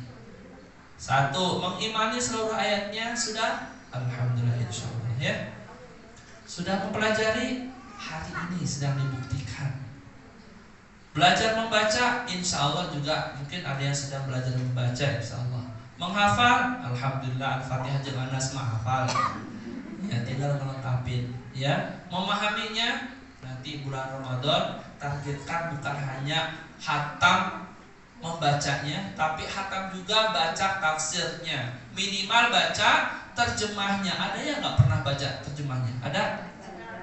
Satu, mengimani seluruh ayatnya sudah, alhamdulillah insyaallah ya. Sudah mempelajari, hari ini sedang dibuktikan. Belajar membaca, insya Allah juga mungkin ada yang sedang belajar membaca, insya Allah. Menghafal, alhamdulillah Al-Fatihah jeung Anas mah hafal. Ya tinggal melengkapin. Ya, memahaminya nanti bulan Ramadan targetkan bukan hanya hatam membacanya, tapi hatam juga baca tafsirnya. Minimal baca terjemahnya. Ada yang nggak pernah baca terjemahnya? Ada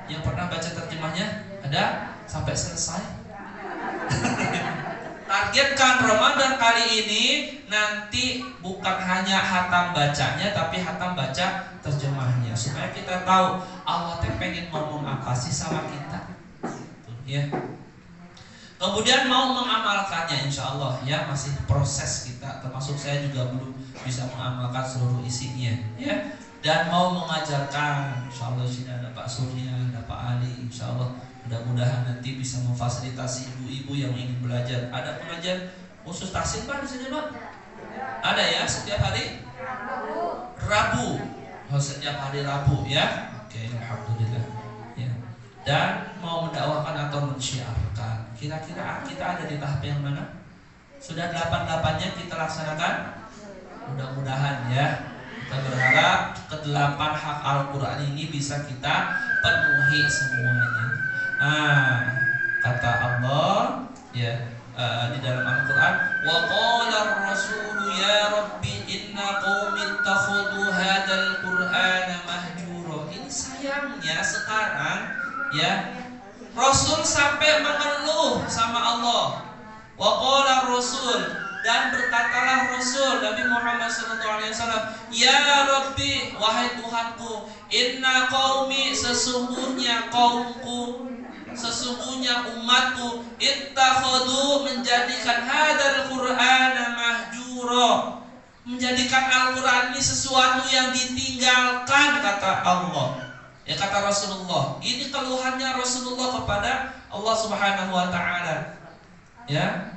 yang pernah baca terjemahnya? Ada sampai selesai. Targetkan Ramadan kali ini nanti bukan hanya hatam bacanya, tapi hatam baca terjemahnya, supaya kita tahu Allah teh pengen ngomong apa sih sama kita. Ya. Kemudian mau mengamalkannya, insya Allah ya, masih proses kita, termasuk saya juga belum bisa mengamalkan seluruh isinya ya. Dan mau mengajarkan, insya Allah sini ada Pak Surya, ada Pak Ali, insya Allah mudah-mudahan nanti bisa memfasilitasi ibu-ibu yang ingin belajar. Ada pengajian khusus tahsin Pak di sini Pak? Ada ya, setiap hari Rabu. Oh, setiap hari Rabu ya. Oke, alhamdulillah ya. Dan mau mendakwahkan atau mensyiarkan. Kira-kira kita ada di tahap yang mana? Sudah 8-8-nya kita laksanakan? Mudah-mudahan ya. Kita berharap ke-8 hak Al-Quran ini bisa kita penuhi semuanya. Kata Allah ya di dalam Al-Quran, wa qala ar-rasulu ya rabbi inna qaumi ittakhadhu hadzal qur'ana mahjura. Ini sayangnya sekarang ya, Rasul sampai mengeluh sama Allah. Wa qala ar-rasul, dan berkatalah Rasul Nabi Muhammad SAW, ya Rabbi, wahai Tuhanku, inna qaumi, sesungguhnya kaumku, sesungguhnya umatku, ittakhadhu, menjadikan hadzal qur'ana mahjura, menjadikan Al-Quran ini sesuatu yang ditinggalkan, kata Allah. Ya, kata Rasulullah. Ini keluhannya Rasulullah kepada Allah Subhanahu wa taala. Ya.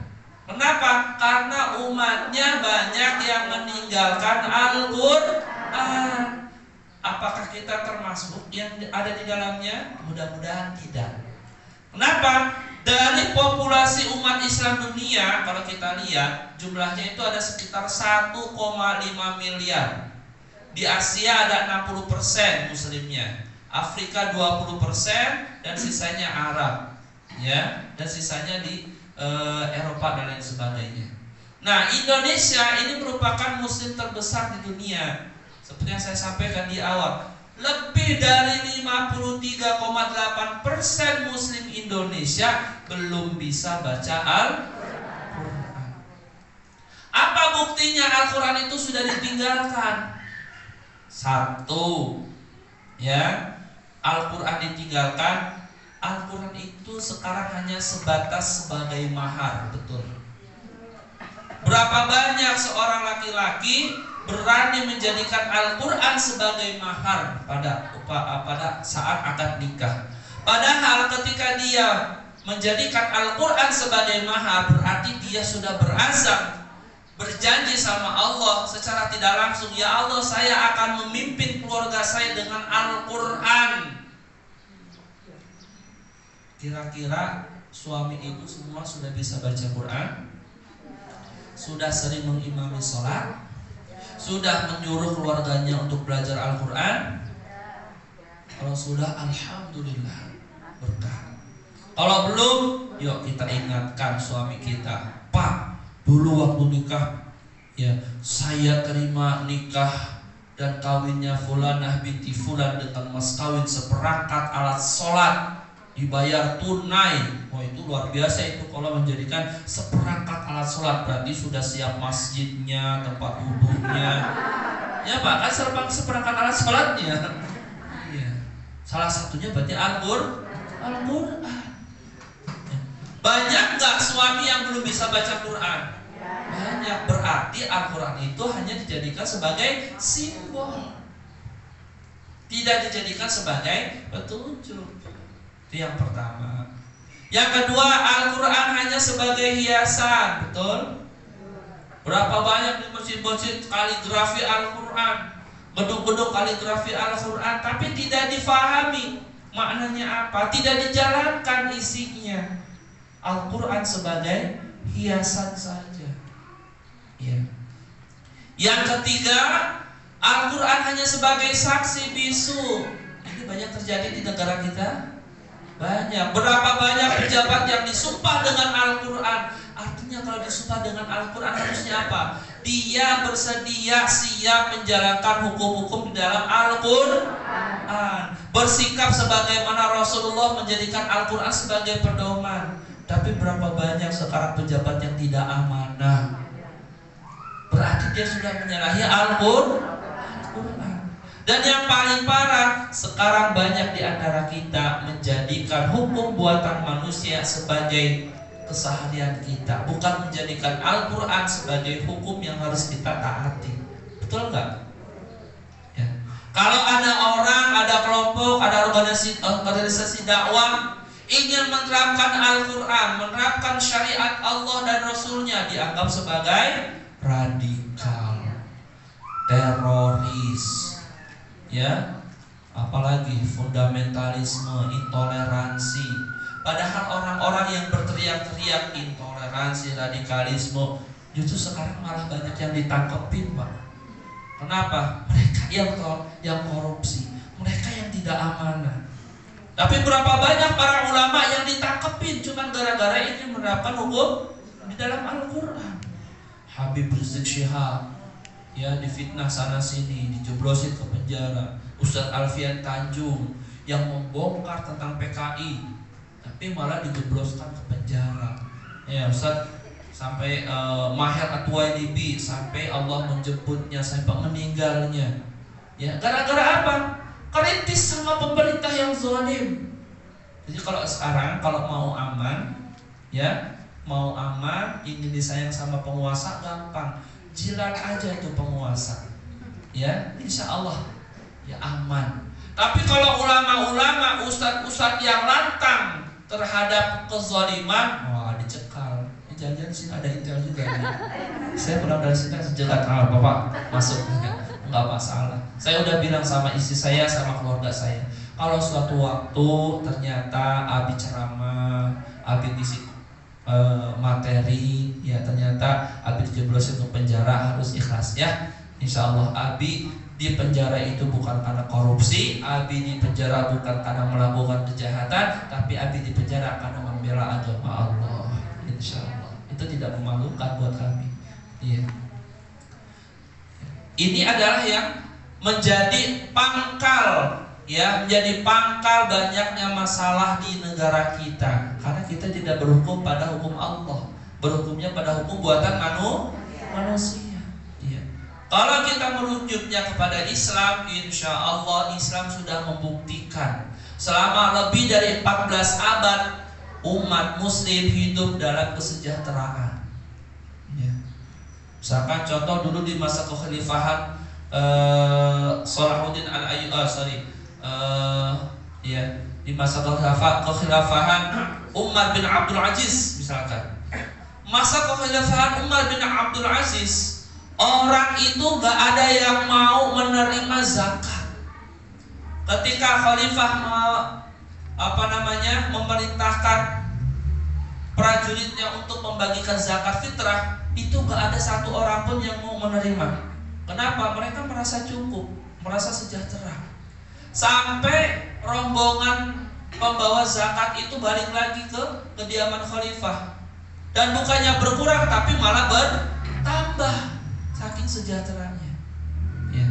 Kenapa? Karena umatnya banyak yang meninggalkan Al-Quran. Apakah kita termasuk yang ada di dalamnya? Mudah-mudahan tidak. Kenapa? Dari populasi umat Islam dunia, kalau kita lihat jumlahnya itu ada sekitar 1,5 miliar. Di Asia ada 60% muslimnya, Afrika 20%, dan sisanya Arab, ya, dan sisanya di Eropa dan lain sebagainya. Nah, Indonesia ini merupakan muslim terbesar di dunia. Seperti yang saya sampaikan di awal, lebih dari 53,8% muslim Indonesia belum bisa baca Al-Quran. Apa buktinya Al-Quran itu sudah ditinggalkan? Satu, ya, Al-Quran ditinggalkan. Al-Quran itu sekarang hanya sebatas sebagai mahar, betul. Berapa banyak seorang laki-laki berani menjadikan Al-Quran sebagai mahar pada saat akad nikah. Padahal ketika dia menjadikan Al-Quran sebagai mahar, berarti dia sudah berazam, berjanji sama Allah secara tidak langsung, ya Allah, saya akan memimpin keluarga saya dengan Al-Quran. Kira-kira suami ibu semua sudah bisa baca Quran? Sudah sering mengimami sholat? Sudah menyuruh keluarganya untuk belajar Al-Quran? Kalau sudah, alhamdulillah, berkah. Kalau belum, yuk kita ingatkan suami kita, Pak, dulu waktu nikah, ya saya terima nikah dan kawinnya Fulanah binti Fulan dengan mas kawin seperangkat alat sholat, dibayar tunai. Wah, itu luar biasa itu kalau menjadikan seperangkat alat sholat, berarti sudah siap masjidnya, tempat wudhunya, ya Pak, kan seperangkat alat sholatnya. Ya. Salah satunya berarti Al-Quran. Banyak nggak suami yang belum bisa baca Quran? Banyak. Berarti Al-Quran itu hanya dijadikan sebagai simbol, tidak dijadikan sebagai petunjuk. Itu yang pertama. Yang kedua, Al-Quran hanya sebagai hiasan. Betul? Berapa banyak di masjid-masjid kaligrafi Al-Quran, gedung-gedung kaligrafi Al-Quran, tapi tidak difahami maknanya apa, tidak dijalankan isinya. Al-Quran sebagai hiasan saja. Ya. Yang ketiga, Al-Quran hanya sebagai saksi bisu. Ini banyak terjadi di negara kita. Banyak. Berapa banyak pejabat yang disumpah dengan Al-Quran. Artinya kalau disumpah dengan Al-Quran harusnya apa? Dia bersedia siap menjalankan hukum-hukum di dalam Al-Quran, bersikap sebagaimana Rasulullah menjadikan Al-Quran sebagai pedoman. Tapi berapa banyak sekarang pejabat yang tidak amanah? Berarti dia sudah menyalahi Al-Quran. Dan yang paling parah, sekarang banyak di antara kita menjadikan hukum buatan manusia sebagai keseharian kita, bukan menjadikan Al-Quran sebagai hukum yang harus kita taati. Betul nggak? Ya. Kalau ada orang, ada kelompok, ada organisasi dakwah ingin menerapkan Al-Quran, menerapkan syariat Allah dan Rasulnya, dianggap sebagai radikal, teroris, ya, apalagi fundamentalisme, intoleransi. Padahal orang-orang yang berteriak-teriak intoleransi, radikalisme, justru sekarang malah banyak yang ditangkepin, Pak. Kenapa? Mereka yang korupsi, mereka yang tidak amanah. Tapi berapa banyak para ulama yang ditangkepin cuma gara-gara ini menerapkan hukum di dalam Al-Quran. Habib Rizik Syihab, ya, difitnah sana sini, dijeblosin ke penjara. Ustadz Alfian Tanjung yang membongkar tentang PKI, tapi malah dijebloskan ke penjara. Ya, Ustadz sampai Maher At-Twailibi sampai Allah menjemputnya sampai meninggalnya. Ya, gara-gara apa? Kritis sama pemerintah yang zalim. Jadi kalau sekarang kalau mau aman, ya, mau aman, ingin disayang sama penguasa, gampang, jilat aja tuh penguasa, ya, insya Allah ya aman. Tapi kalau ulama-ulama, ustadz-ustadz yang lantang terhadap kezaliman, wah, dicekal. Jangan-jangan sini ada intel juga nih. Saya pulang dari sini sejegat, Bapak masuk, nggak masalah. Saya udah bilang sama istri saya, sama keluarga saya, kalau suatu waktu ternyata Abi ceramah, Abi ngisi materi, ya ternyata Abi dijeblosin ke penjara, harus ikhlas ya. Insya Allah Abi di penjara itu bukan karena korupsi, Abi di penjara bukan karena melakukan kejahatan, tapi Abi di penjara karena membela agama Allah. Insya Allah itu tidak memalukan buat kami. Iya. Ini adalah yang menjadi pangkal, ya, menjadi pangkal banyaknya masalah di negara kita, karena kita tidak berhukum pada hukum Allah, berhukumnya pada hukum buatan manusia. Ya. Kalau kita merujuknya kepada Islam, insya Allah Islam sudah membuktikan selama lebih dari 14 abad umat Muslim hidup dalam kesejahteraan. Ya. Misalkan contoh dulu di masa kekhalifahan Salahuddin al-Ayyubi, ya, di masa kekhilafahan Umar bin Abdul Aziz misalkan. Masa kekhilafahan Umar bin Abdul Aziz, orang itu gak ada yang mau menerima zakat. Ketika khalifah memerintahkan prajuritnya untuk membagikan zakat fitrah, itu gak ada satu orang pun yang mau menerima. Kenapa? Mereka merasa cukup, merasa sejahtera. Sampai rombongan pembawa zakat itu balik lagi ke kediaman khalifah, dan bukannya berkurang tapi malah bertambah, saking sejahteranya, ya.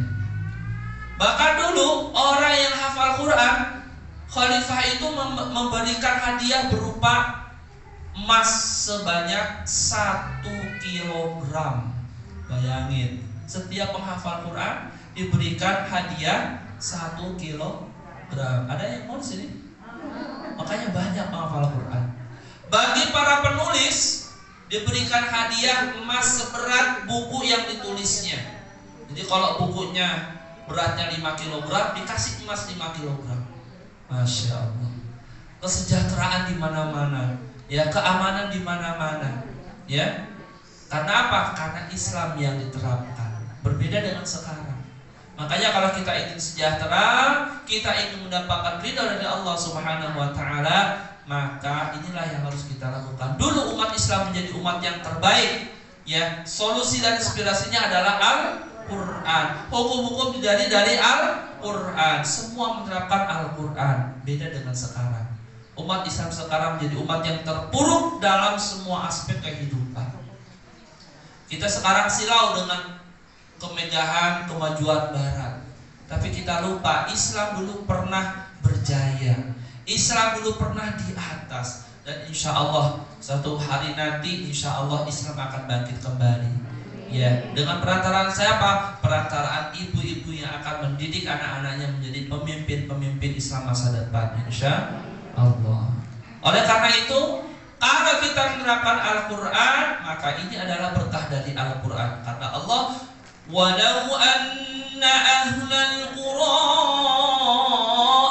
Bahkan dulu orang yang hafal Quran, khalifah itu memberikan hadiah berupa emas sebanyak 1 kilogram. Bayangin, setiap penghafal Quran diberikan hadiah 1 kilogram. Ada yang mau di sini? Makanya banyak penghafal Quran. Bagi para penulis diberikan hadiah emas seberat buku yang ditulisnya. Jadi kalau bukunya beratnya 5 kg, dikasih emas 5 kg. Masya Allah. Kesejahteraan di mana-mana, ya, keamanan di mana-mana, ya. Karena apa? Karena Islam yang diterapkan. Berbeda dengan sekarang. Makanya kalau kita ingin sejahtera, kita ingin mendapatkan ridha dari Allah Subhanahu wa taala, maka inilah yang harus kita lakukan. Dulu umat Islam menjadi umat yang terbaik, ya. Solusi dan inspirasinya adalah Al-Quran. Hukum-hukum dari Al-Quran. Semua menerapkan Al-Quran. Beda dengan sekarang. Umat Islam sekarang menjadi umat yang terpuruk dalam semua aspek kehidupan. Kita sekarang silau dengan kemegahan, kemajuan Barat, tapi kita lupa Islam dulu pernah berjaya. Islam dulu pernah di atas. Dan insya Allah suatu hari nanti insya Allah Islam akan bangkit kembali, ya. Dengan perantaraan siapa? Perantaraan ibu-ibu yang akan mendidik anak-anaknya menjadi pemimpin-pemimpin Islam masa depan, insya Allah. Oleh karena itu, kalau kita menerapkan Al-Quran, maka ini adalah berkah dari Al-Quran. Karena Allah, walau anna ahlal qura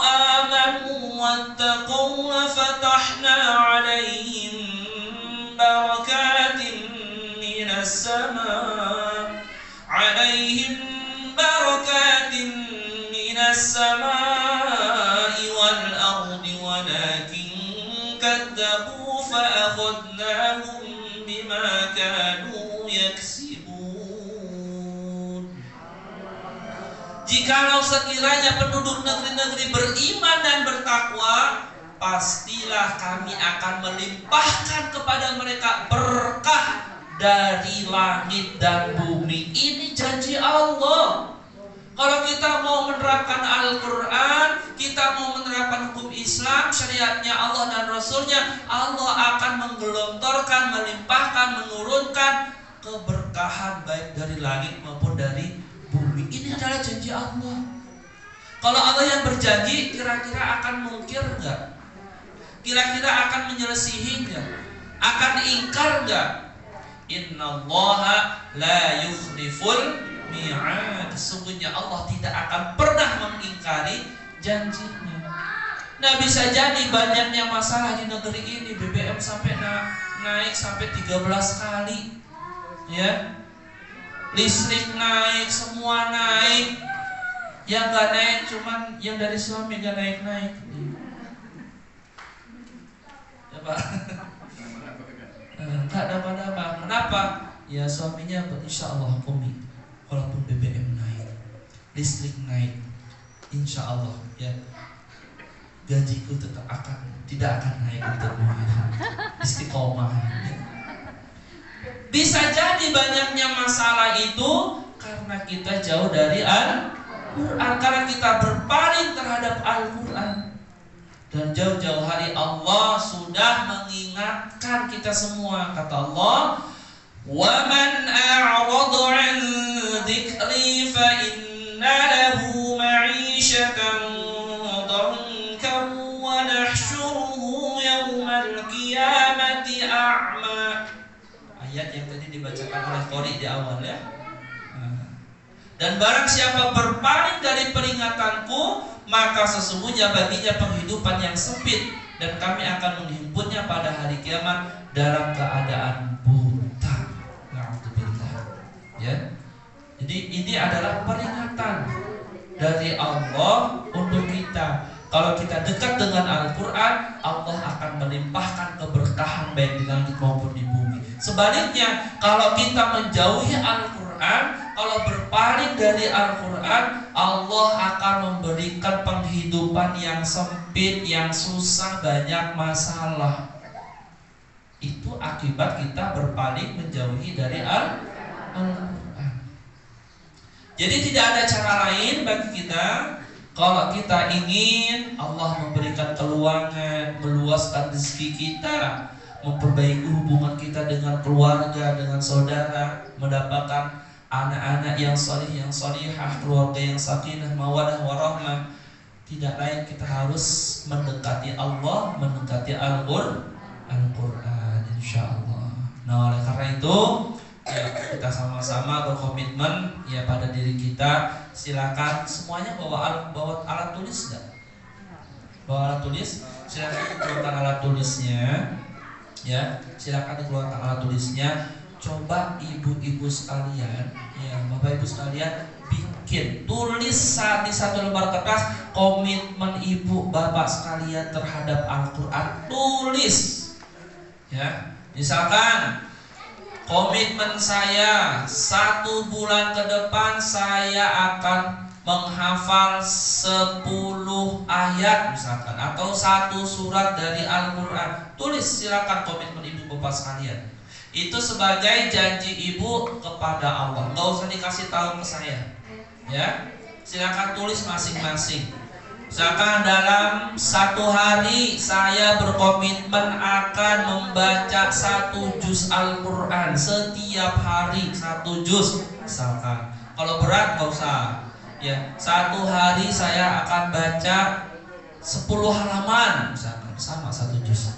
amanu wattaqaw fatahna alaihim barakatin minas sama' alaihim barakatin minas sama'i wal ardi walakin kadzabu fa akhadnahum bima kanu yaksibun. Jikalau sekiranya penduduk negeri-negeri beriman dan bertakwa, pastilah kami akan melimpahkan kepada mereka berkah dari langit dan bumi. Ini janji Allah. Kalau kita mau menerapkan Al-Quran, kita mau menerapkan hukum Islam, syariatnya Allah dan Rasulnya, Allah akan menggelontorkan, melimpahkan, menurunkan keberkahan baik dari langit maupun dari bumi. Ini adalah janji Allah. Kalau Allah yang berjanji, kira-kira akan mungkir enggak? Kira-kira akan menyelesihi enggak? Akan ingkar enggak? Innallaha la yukhliful mi'ad. Sesungguhnya Allah tidak akan pernah mengingkari janjinya. Nah, bisa jadi banyaknya masalah di negeri ini, BBM sampai naik sampai 13 kali, ya. Listrik naik, semua naik. Yang gak naik cuman yang dari suami gak naik-naik. Ya Pak. Gak dapat apa. Kenapa? Ya suaminya insya Allah komit. Walaupun BBM naik, listrik naik, insya Allah, ya, gajiku tidak akan naik untuk istiqomah. Bisa jadi banyaknya masalah itu karena kita jauh dari Al-Quran, karena kita berpaling terhadap Al-Quran. Dan jauh-jauh hari Allah sudah mengingatkan kita semua. Kata Allah, وَمَنْ أَعْرَضَ عَنْ ذِكْرِي فَإِنَّ لَهُ مَعِيشَةً ضَنكًا وَنَحْشُرُهُ يَوْمَ الْقِيَامَةِ أَعْمَى. ayat yang tadi dibacakan oleh Qori di awal ya. Dan barang siapa berpaling dari peringatanku, maka sesungguhnya baginya penghidupan yang sempit, dan kami akan menghimpunnya pada hari kiamat dalam keadaan buta. Na'udzubillah. Ya. Jadi ini adalah peringatan dari Allah untuk kita. Kalau kita dekat dengan Al-Quran, Allah akan melimpahkan keberkahan baik di langit maupun di bumi. Sebaliknya, kalau kita menjauhi Al-Quran, kalau berpaling dari Al-Quran, Allah akan memberikan penghidupan yang sempit, yang susah, banyak masalah. Itu akibat kita berpaling menjauhi dari Al-Quran. Jadi tidak ada cara lain bagi kita. Kalau kita ingin Allah memberikan keluangan, meluaskan rezeki kita, memperbaiki hubungan kita dengan keluarga, dengan saudara, mendapatkan anak-anak yang salih, yang salihah, keluarga yang sakinah, mawadah, warahmah, tidak lain kita harus mendekati Allah, mendekati Al-Quran, insyaallah. Nah, oleh karena itu ya, kita sama-sama berkomitmen ya pada diri kita. Silakan semuanya bawa alat tulis enggak? Bawa alat tulis, silakan keluarkan alat tulisnya. Ya, silakan dikeluarkan alat tulisnya. Coba ibu-ibu sekalian, ya bapak ibu sekalian, bikin tulis di satu lembar kertas komitmen ibu bapak sekalian terhadap Al-Quran. Tulis, ya. Misalkan komitmen saya 1 bulan ke depan saya akan menghafal 10 ayat misalkan, atau 1 surat dari Al-Quran. Tulis, silakan komitmen ibu bapak sekalian. Itu sebagai janji ibu kepada Allah. Gak usah dikasih tahu ke saya, ya. Silakan tulis masing-masing. Misalkan dalam 1 hari saya berkomitmen akan membaca 1 juz Al-Quran setiap hari, 1 juz misalkan. Kalau berat gak usah, ya. 1 hari saya akan baca 10 halaman misalkan, sama 1 juz.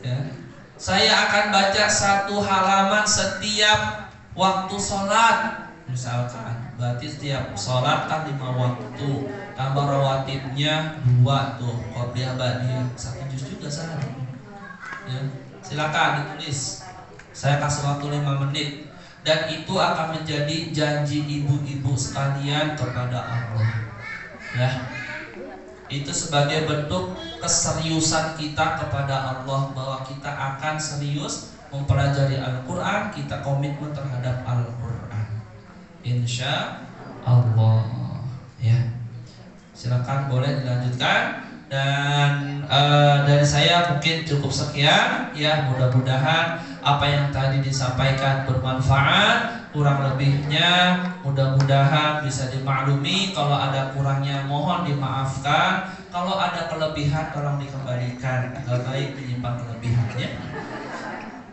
Ya. Saya akan baca 1 halaman setiap waktu sholat misalkan. Berarti setiap sholat kan 5 waktu, tambah rawatibnya 2 tuh, qobliyah ba'diyah 1 juz juga sehari. Ya, silakan ditulis. Saya kasih waktu 5 menit, dan itu akan menjadi janji ibu-ibu sekalian kepada Allah. Ya, itu sebagai bentuk keseriusan kita kepada Allah, bahwa kita akan serius mempelajari Al-Quran, kita komitmen terhadap Al-Quran. Insya Allah, ya. Silakan boleh dilanjutkan. Dan dari saya mungkin cukup sekian, ya. Mudah-mudahan apa yang tadi disampaikan bermanfaat. Kurang lebihnya mudah-mudahan bisa dimaklumi. Kalau ada kurangnya mohon dimaafkan. Kalau ada kelebihan tolong dikembalikan. Gak baik menyimpan kelebihannya.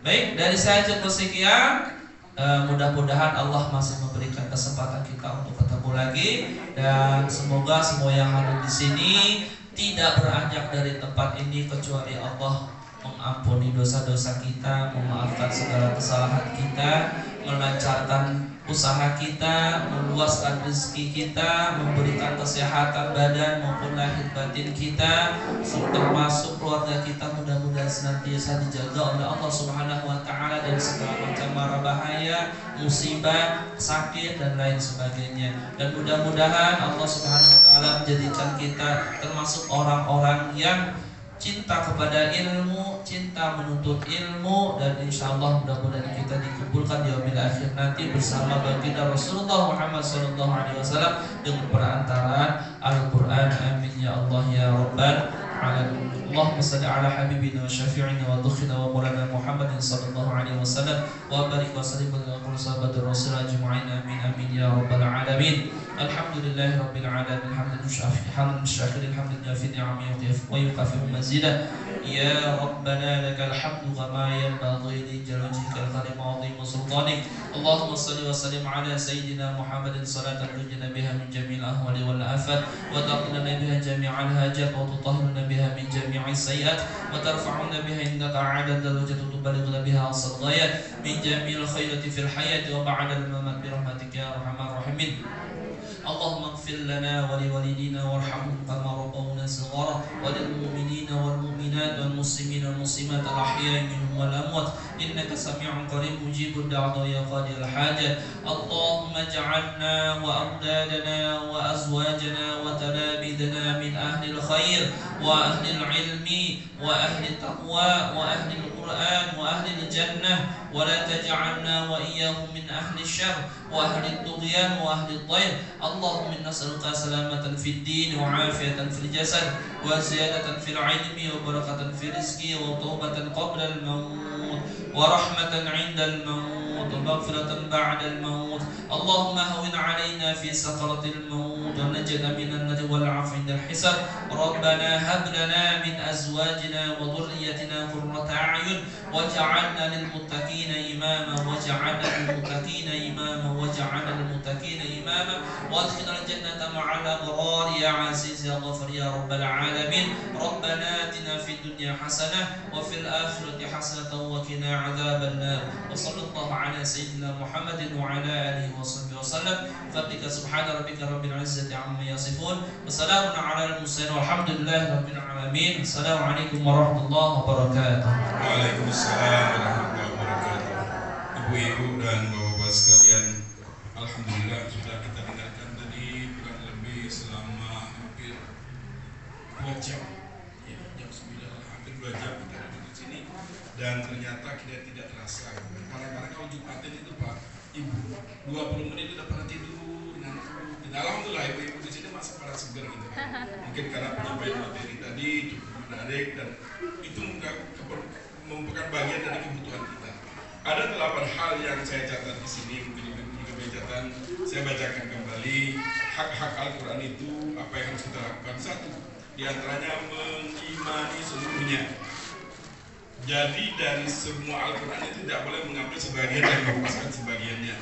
Baik, dari saya cukup sekian. Mudah-mudahan Allah masih memberikan kesempatan kita untuk ketemu lagi, dan semoga semua yang ada di sini tidak beranjak dari tempat ini kecuali Allah mengampuni dosa-dosa kita, memaafkan segala kesalahan kita, melancarkan usaha kita, meluaskan rezeki kita, memberikan kesehatan badan maupun lahir batin kita, termasuk keluarga kita mudah-mudahan senantiasa dijaga oleh Allah Subhanahu wa taala dari segala macam mara bahaya, musibah, sakit dan lain sebagainya. Dan mudah-mudahan Allah Subhanahu wa taala menjadikan kita termasuk orang-orang yang cinta kepada ilmu, cinta menuntut ilmu, dan insyaallah mudah-mudahan kita dikumpulkan di yaumil akhir nanti bersama baginda Rasulullah Muhammad SAW dengan perantaraan Al-Quran. Amin ya Allah ya Rabbal alamin. Allahumma salli ala habibina wa syafi'ina wa dukhina wa maulana Muhammadin sallallahu alaihi wasallam wa barik wa sallim ala sahabatir rasul ajma'in. Amin amin ya Rabbal alamin. Alhamdulillahi rabbil alamin. Hamdan syakirin, hamdan yafi ni'ami wa yukafi mazidah. Ya Rabbana lakal hamdu kama yanbaghi li jalwajhikal karim wa 'azimi sultanik. Allahumma salli wa sallim ala sayyidina Muhammadin salatan tunjina biha min jami'il ahwali wal afat wa taqina biha jami'al hajat wa tutahhiruna biha min jami' جميع السيئات وترفعنا بها عندك أعلى الدرجات وتبلغنا بها أقصى الغايات من جميع الخيرات في الحياة وبعد الممات برحمتك يا أرحم الراحمين. اللهم اغفر لنا ولوالدينا وارحمهم كما ربونا صغارا وللمؤمنين والمؤمنات والمسلمين والمسلمات الأحياء منهم والأموات إنك سميع قريب مجيب الدعوة يا قاضي الحاجات. اللهم اجعلنا وأولادنا وأزواجنا وتلاميذنا من أهل الخير وأهل العلم وأهل التقوى وأهل القرآن وأهل الجنة ولا تجعلنا وإياهم من أهل الشر وأهل الطغيان وأهل الضير. اللهم إنا نسألك سلامة في الدين وعافية في الجسد وزيادة في العلم وبركة في الرزق وتوبة قبل الموت ورحمة عند الموت ومغفرة بعد الموت. اللهم هون علينا في سكرة الموت ونجنا من النار والعفو عند الحساب. ربنا هب لنا من أزواجنا وذريتنا قرة أعين واجعلنا للمتقين إماما واجعلنا للمتقين إماما واجعلنا للمتقين إماما وادخلنا الجنة مع الأبرار يا عزيز يا غفور يا رب العالمين. ربنا آتنا في الدنيا حسنة وفي الآخرة حسنة وقنا عذاب النار. وصلى الله على سيدنا محمد وعلى آله وصحبه وسلم. فبك سبحان ربك رب العزة عما يصفون وسلام على المرسلين والحمد لله رب العالمين. السلام عليكم ورحمة الله وبركاته. Waalaikumsalam warahmatullahi wabarakatuh. Ibu-ibu dan bapak-bapak sekalian, alhamdulillah sudah kita dengarkan tadi kurang lebih selama hampir 2 jam. Ya, jam 9 hampir 2 jam kita ada di sini dan ternyata kita tidak terasa. Kadang-kadang kalau Jumatin itu Pak Ibu 20 menit sudah pada tidur, ngantuk. Dan alhamdulillah ibu-ibu di sini masih pada segar gitu. Mungkin karena penyampaian materi tadi cukup menarik dan itu merupakan bagian dari kebutuhan kita. Ada 8 hal yang saya catat di sini, mungkin ibu juga mencatat. Saya bacakan kembali hak-hak Al-Quran itu apa yang harus kita lakukan. 1, diantaranya mengimani seluruhnya. Jadi dari semua Al-Quran itu tidak boleh mengambil sebagian dan melepaskan sebagiannya.